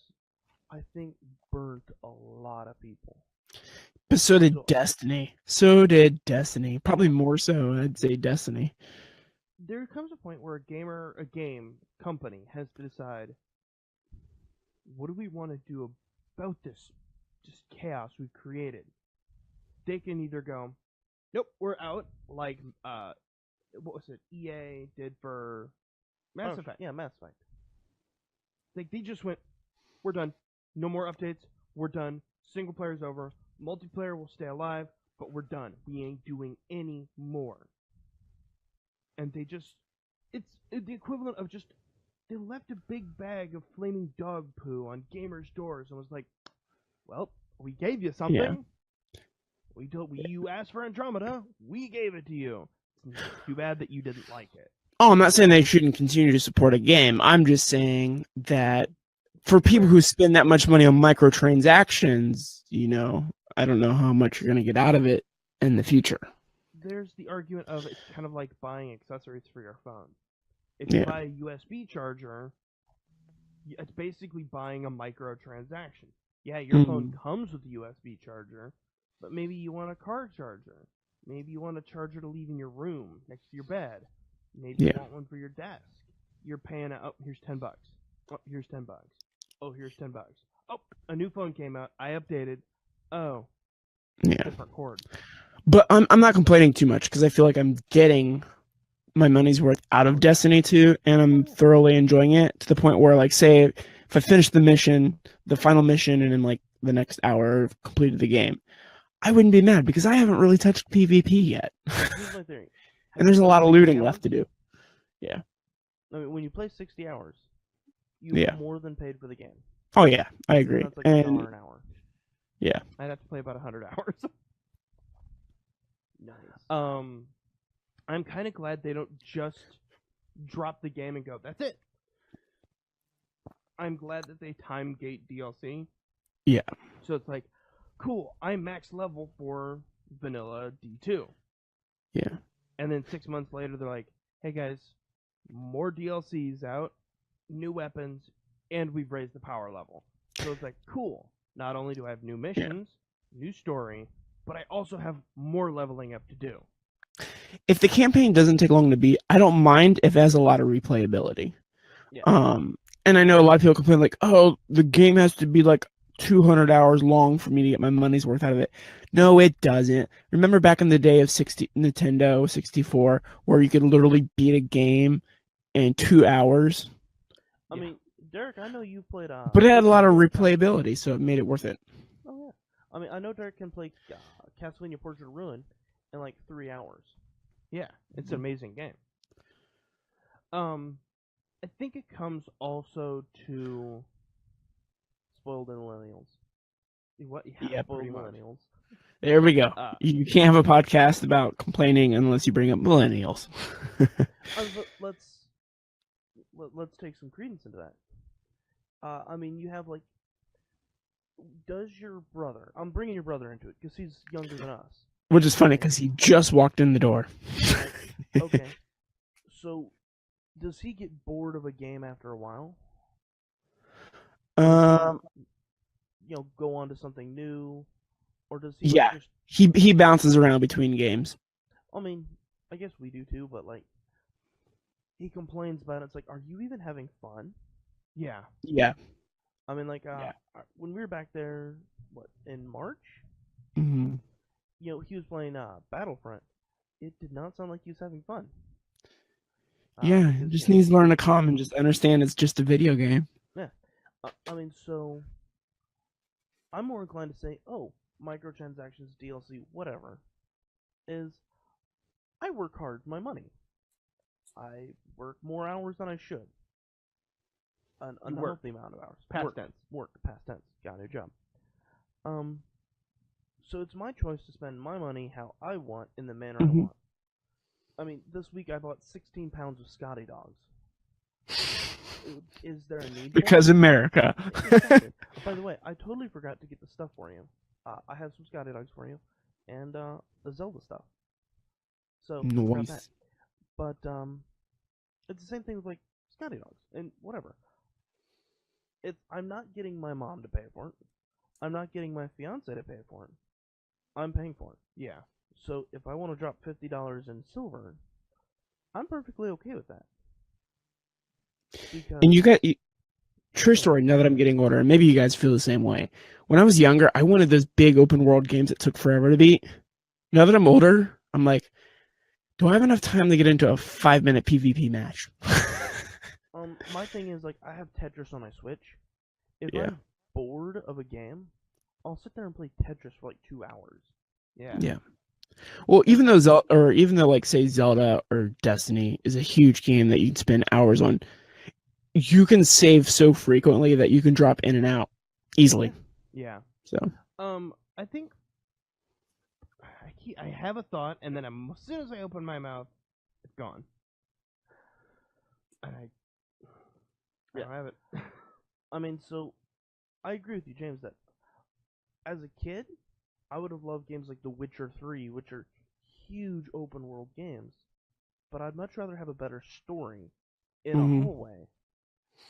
I think, burnt a lot of people. But so did Destiny. Probably more so, I'd say Destiny. There comes a point where a game company has to decide, what do we want to do about this just chaos we've created? They can either go, Nope, we're out. Like, what was it? EA did for Mass Effect. Yeah, Mass Effect. Like, they just went, we're done. No more updates. We're done. Single player's over. Multiplayer will stay alive, but we're done. We ain't doing any more. And they just, it's the equivalent of just, they left a big bag of flaming dog poo on gamers' doors and was like, well, we gave you something. Yeah. You asked for Andromeda. We gave it to you. It's too bad that you didn't like it. Oh, I'm not saying they shouldn't continue to support a game. I'm just saying that for people who spend that much money on microtransactions, I don't know how much you're going to get out of it in the future. There's the argument of it's kind of like buying accessories for your phone. If you buy a USB charger, it's basically buying a microtransaction. Yeah, your phone comes with a USB charger, but maybe you want a car charger. Maybe you want a charger to leave in your room next to your bed. Maybe you want one for your desk. You're paying out. Oh, here's $10. Oh, here's $10. Oh, here's $10. Oh, a new phone came out. I updated. Oh, different cord. But I'm not complaining too much because I feel like I'm getting my money's worth out of Destiny 2, and I'm thoroughly enjoying it to the point where, like, say if I finish the final mission, and in like the next hour I've completed the game, I wouldn't be mad because I haven't really touched PvP yet. Here's my theory. And there's a lot of looting left to do. Yeah. I mean, when you play 60 hours, you more than paid for the game. Oh yeah, I agree. That's like $1 an hour. Yeah. I'd have to play about 100 hours. Nice. I'm kind of glad they don't just drop the game and go, that's it. I'm glad that they time gate DLC. Yeah. So it's like, cool, I'm max level for vanilla D2. Yeah. And then 6 months later, they're like, hey guys, more DLCs out, new weapons, and we've raised the power level. So it's like, cool. Not only do I have new missions, new story, but I also have more leveling up to do. If the campaign doesn't take long to beat, I don't mind if it has a lot of replayability. Yeah. And I know a lot of people complain like, oh, the game has to be like 200 hours long for me to get my money's worth out of it. No, it doesn't. Remember back in the day of Nintendo 64, where you could literally beat a game in 2 hours? I mean, Derrick, I know you played... but it had a lot of replayability, so it made it worth it. Oh, yeah. I mean, I know Derrick can play Castlevania Portrait of Ruin in like 3 hours. Yeah, it's an amazing game. I think it comes also to spoiled millennials. What? Yeah, spoiled pretty much. millennials. There we go. You can't have a podcast about complaining unless you bring up millennials. Let's take some credence into that. I mean, you have like, does your brother? I'm bringing your brother into it because he's younger than us. Which is funny because he just walked in the door. Okay. So, does he get bored of a game after a while? Go on to something new, or does he? Yeah, he bounces around between games. I mean, I guess we do too, but like, he complains about it. It's like, are you even having fun? Yeah. Yeah. I mean, like, when we were back there, in March? Mm-hmm. He was playing Battlefront. It did not sound like he was having fun. Yeah, he just needs to learn to calm and just understand it's just a video game. Yeah. I mean, so I'm more inclined to say, oh, microtransactions, DLC, whatever, is I work hard for my money. I work more hours than I should. An unhealthy amount of hours. Past tense. Work, past tense. Got a new job. So it's my choice to spend my money how I want in the manner I want. I mean, this week I bought 16 pounds of Scotty dogs. Is there a need because for it? America. Exactly. By the way, I totally forgot to get the stuff for you. I have some Scotty dogs for you, and the Zelda stuff. So grab that. Nice. But it's the same thing with like Scotty dogs and whatever. I'm not getting my mom to pay for it. I'm not getting my fiance to pay for it. I'm paying for it. Yeah. So if I want to drop $50 in silver, I'm perfectly okay with that. Because And you got true story. Now that I'm getting older, and maybe you guys feel the same way. When I was younger, I wanted those big open world games that took forever to beat. Now that I'm older, I'm like, do I have enough time to get into a 5-minute PvP match? My thing is, like, I have Tetris on my Switch. If Yeah. I'm bored of a game, I'll sit there and play Tetris for like 2 hours. Yeah. Well, even though like say Zelda or Destiny is a huge game that you'd spend hours on, you can save so frequently that you can drop in and out easily. Yeah. So I think I have a thought, and then as soon as I open my mouth, it's gone. And I don't have it. I mean, so I agree with you, James, that as a kid, I would have loved games like The Witcher 3, which are huge open world games. But I'd much rather have a better story in a hallway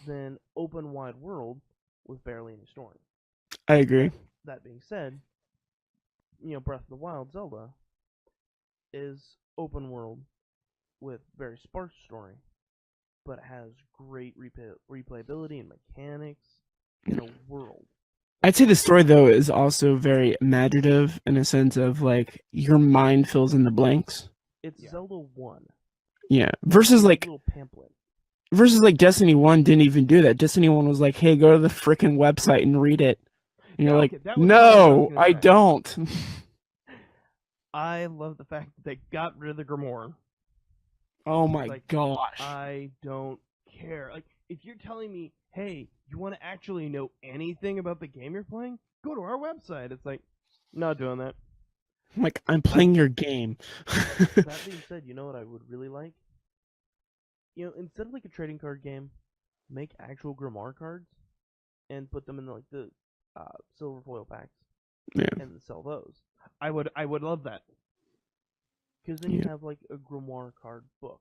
than open wide world with barely any story. I agree. That being said, Breath of the Wild, Zelda, is open world with very sparse story, but it has great replayability and mechanics in a world. I'd say the story though is also very imaginative in a sense of like your mind fills in the blanks. It's Zelda 1. Yeah. Versus like little pamphlet. Destiny 1 didn't even do that. Destiny 1 was like, hey, go to the frickin' website and read it. And you're like, no, I don't. I love the fact that they got rid of the Grimoire. Oh my gosh. I don't care. Like, if you're telling me, hey, you want to actually know anything about the game you're playing? Go to our website. It's like, not doing that. I'm like, I'm playing your game. That being said, you know what I would really like? Instead of like a trading card game, make actual Grimoire cards and put them in like the silver foil packs. Yeah. And sell those. I would love that. Because then you have like a Grimoire card book.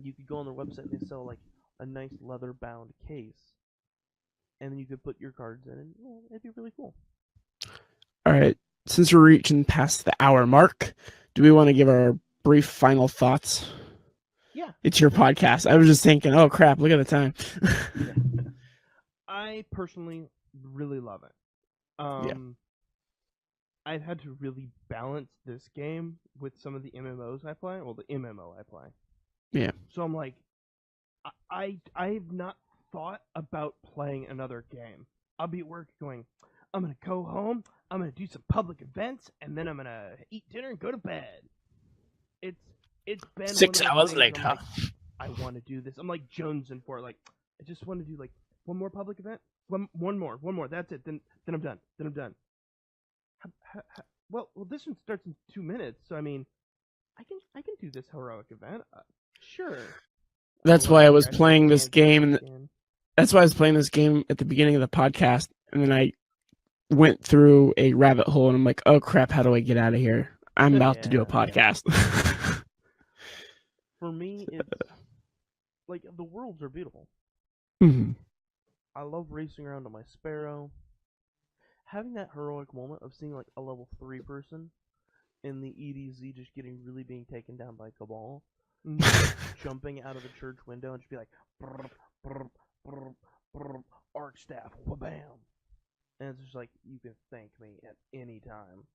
You could go on their website and they sell like a nice leather bound case. And then you could put your cards in and it'd be really cool. All right. Since we're reaching past the hour mark, do we want to give our brief final thoughts? Yeah. It's your podcast. I was just thinking, oh crap, look at the time. I personally really love it. I've had to really balance this game with some of the MMOs I play. Well, the MMO I play. Yeah. So I'm like, I've not thought about playing another game. I'll be at work going, I'm gonna go home, I'm gonna do some public events, and then I'm gonna eat dinner and go to bed. It's been 6 hours later. Like, I want to do this. I'm like jonesing for it. Like, I just want to do like one more public event, one more. That's it. Then I'm done. Well, this one starts in 2 minutes, so I mean, I can do this heroic event. Sure. That's why I was playing this game, that's why I was playing this game at the beginning of the podcast, and then I went through a rabbit hole, and I'm like, oh crap, how do I get out of here? I'm about to do a podcast. For me, it's like the worlds are beautiful. Mm-hmm. I love racing around on my Sparrow. Having that heroic moment of seeing like a level 3 person in the EDZ just being taken down by Cabal, jumping out of a church window and just be like, brr, brr, brr, brr, arc staff, wha-bam. And it's just like, you can thank me at any time.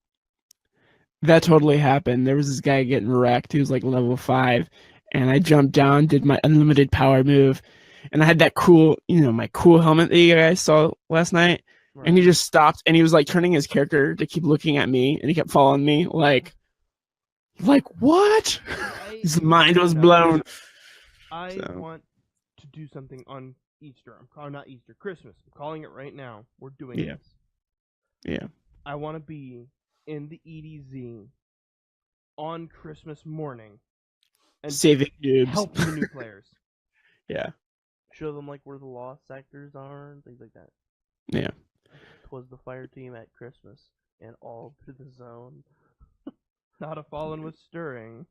That totally happened. There was this guy getting wrecked. He was like level 5, and I jumped down, did my unlimited power move, and I had that cool, my cool helmet that you guys saw last night. Right. And he just stopped, and he was like turning his character to keep looking at me, and he kept following me, like what? His mind was blown. I want to do something on Easter. I'm calling not Easter, Christmas. I'm calling it right now. We're doing this. Yeah. I want to be in the EDZ on Christmas morning and saving dudes. Help the new players. Yeah. Show them like where the lost sectors are and things like that. Yeah. 'Twas the fire team at Christmas and all through the zone. Not a fallen was stirring.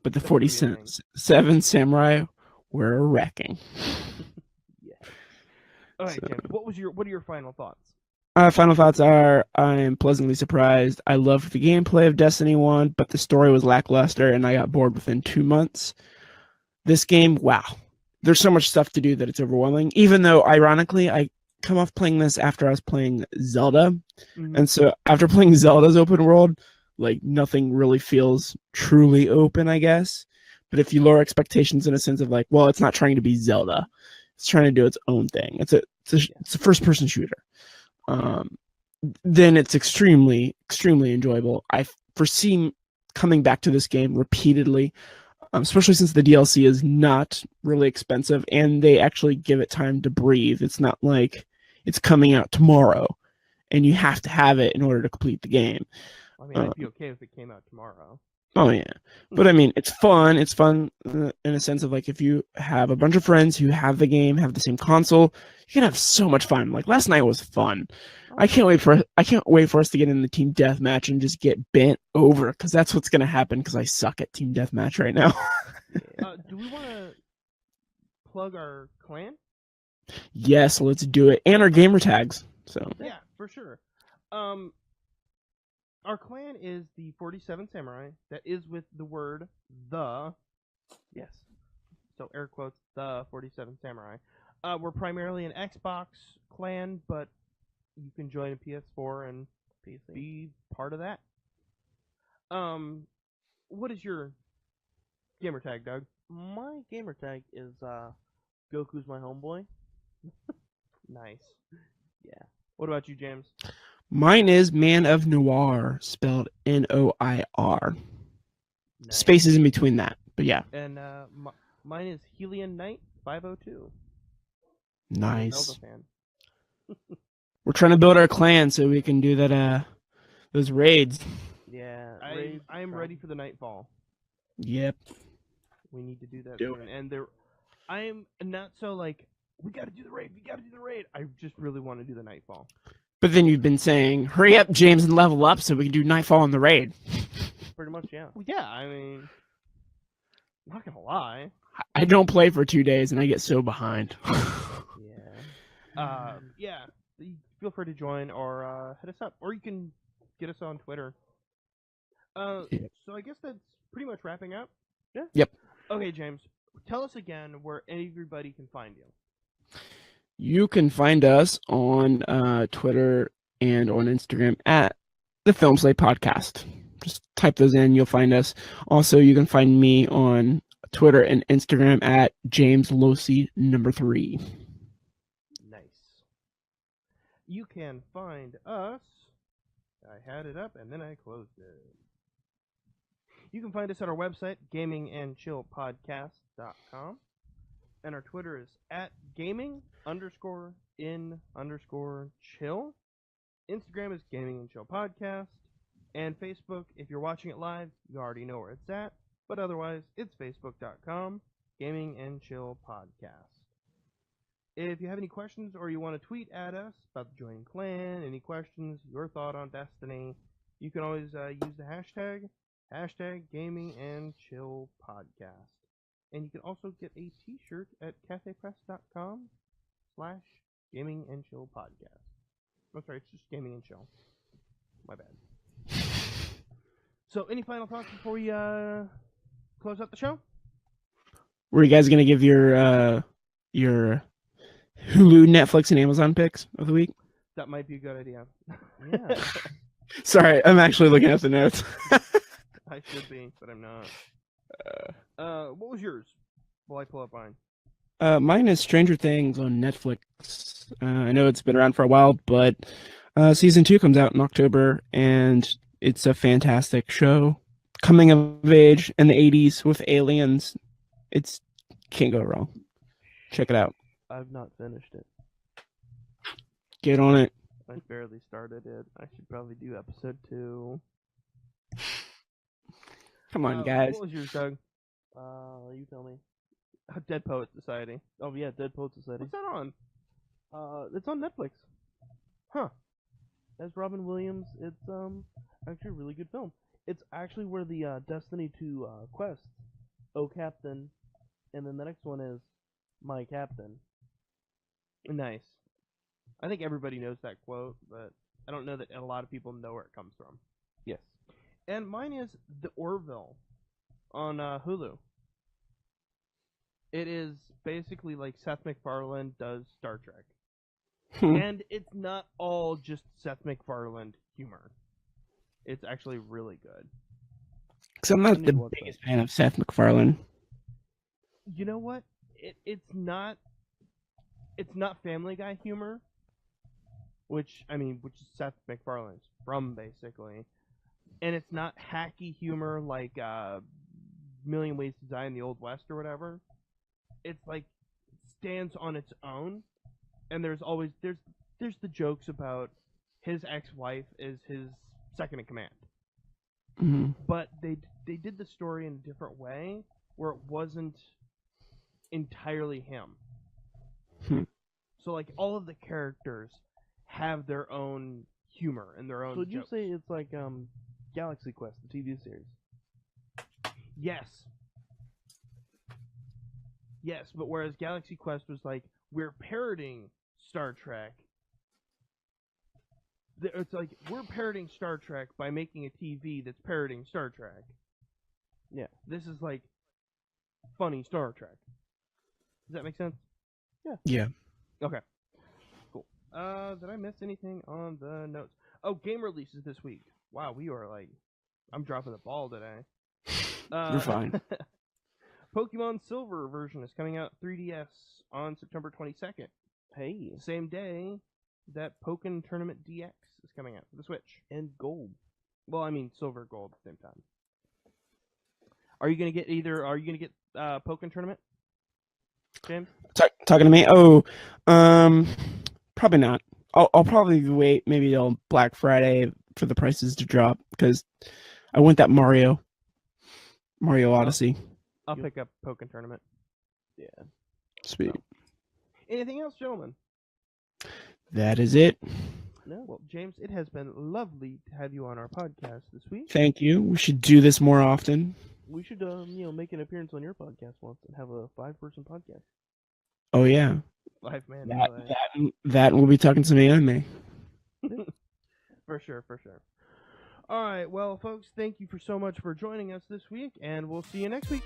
But the 47 samurai were wrecking. Yeah. All right, Tim. What are your final thoughts? Final thoughts are, I am pleasantly surprised. I loved the gameplay of Destiny 1, but the story was lackluster, and I got bored within 2 months. This game, wow. There's so much stuff to do that it's overwhelming. Even though, ironically, I come off playing this after I was playing Zelda, Mhm. and so after playing Zelda's open world, like nothing really feels truly open, I guess. But if you lower expectations in a sense of like, well, it's not trying to be Zelda, it's trying to do its own thing. It's a first person shooter. Then it's extremely enjoyable. I foresee coming back to this game repeatedly, especially since the DLC is not really expensive and they actually give it time to breathe. It's not like it's coming out tomorrow and you have to have it in order to complete the game. I mean, I'd be okay if it came out tomorrow. Oh yeah, but I mean, it's fun. It's fun in a sense of like if you have a bunch of friends who have the game, have the same console, you can have so much fun. Like last night was fun. I can't wait for us to get in the team deathmatch and just get bent over because that's what's gonna happen because I suck at team deathmatch right now. Do we want to plug our clan? Yes, let's do it, and our gamer tags. So Yeah, for sure. Our clan is the 47 Samurai. That is with the word the. Yes. So air quotes, the 47 Samurai. We're primarily an Xbox clan, but you can join a PS4 and be part of that. What is your gamer tag, Doug? My gamer tag is Goku's my homeboy. Nice. Yeah. What about you, James? mine is Man of Noir, spelled Noir. Nice. Spaces in between that, but yeah. And mine is Helion Knight 502. Nice. Zelda fan. We're trying to build our clan so we can do that. Those raids. Yeah. I am ready for the Nightfall. Yep. We need to do that Do soon. And I am not so like we got to do the raid. We got to do the raid. I just really want to do the Nightfall. But then you've been saying, hurry up, James, and level up so we can do Nightfall on the raid. Pretty much, yeah. Well, yeah, I mean, I'm not gonna lie. I don't play for 2 days and I get so behind. Yeah. Yeah. Feel free to join or hit us up, or you can get us on Twitter. So I guess that's pretty much wrapping up. Yeah. Yep. Okay, James, tell us again where everybody can find you. You can find us on Twitter and on Instagram at the Film Slate Podcast. Just type those in, you'll find us. Also, you can find me on Twitter and Instagram at James Losey 3. Nice. You can find us. I had it up and then I closed it. You can find us at our website, gamingandchillpodcast.com. And our Twitter is at gaming_in_chill. Instagram is Gaming and Chill Podcast. And Facebook, if you're watching it live, you already know where it's at. But otherwise, it's facebook.com, Gaming and Chill Podcast. If you have any questions or you want to tweet at us about the joining clan, any questions, your thought on Destiny, you can always use the hashtag Gaming and Chill Podcast. And you can also get a t-shirt at cafepress.com/Gaming and Chill Podcast. Oh, sorry, it's just Gaming and Chill. My bad. So, any final thoughts before we close out the show? Were you guys gonna give your Hulu, Netflix, and Amazon picks of the week? That might be a good idea. Yeah. Sorry, I'm actually looking at the notes. I should be, but I'm not. What was yours? Well, I pull up mine. Mine is Stranger Things on Netflix. I know it's been around for a while, but season 2 comes out in October, and it's a fantastic show. Coming of age in the 80s with aliens. It's can't go wrong. Check it out. I've not finished it. Get on it. I barely started it. I should probably do episode 2. Come on, guys. What was yours, Doug? You tell me. Dead Poets Society. Oh yeah, Dead Poets Society. What's that on? It's on Netflix. Huh. As Robin Williams, it's actually a really good film. It's actually where the Destiny 2 quest, Oh Captain, and then the next one is My Captain. Nice. I think everybody knows that quote, but I don't know that a lot of people know where it comes from. Yes. And mine is The Orville on Hulu. It is basically like Seth MacFarlane does Star Trek. And it's not all just Seth MacFarlane humor. It's actually really good. Because I'm not the biggest fan of Seth MacFarlane. You know what? It's not Family Guy humor, which is Seth MacFarlane's from, basically. And it's not hacky humor like Million Ways to Die in the Old West or whatever. It's like stands on its own, and there's the jokes about his ex-wife is his second in command. Mm-hmm. But they did the story in a different way where it wasn't entirely him. So like all of the characters have their own humor and their own. So would you jokes. say it's like Galaxy Quest, the TV series? Yes, but whereas Galaxy Quest was like, we're parroting Star Trek. It's like, we're parroting Star Trek by making a TV that's parroting Star Trek. Yeah. This is like funny Star Trek. Does that make sense? Yeah. Okay. Cool. Did I miss anything on the notes? Oh, game releases this week. Wow, we are like, I'm dropping the ball today. You're fine. Pokemon Silver version is coming out 3DS on September 22nd. Hey. Same day that Pokken Tournament DX is coming out for the Switch. And Gold. Well, I mean Silver, Gold at the same time. Are you gonna get Pokken Tournament, James? Talking to me? Oh, probably not. I'll probably wait maybe till Black Friday for the prices to drop because I want that Mario Odyssey. I'll pick up Pokken Tournament. Yeah. Sweet. So. Anything else, gentlemen? That is it. No. Well, James, it has been lovely to have you on our podcast this week. Thank you. We should do this more often. We should make an appearance on your podcast once and have a 5-person podcast. Oh yeah. 5-man. That we'll be talking some anime. For sure. All right, well, folks, thank you so much for joining us this week, and we'll see you next week.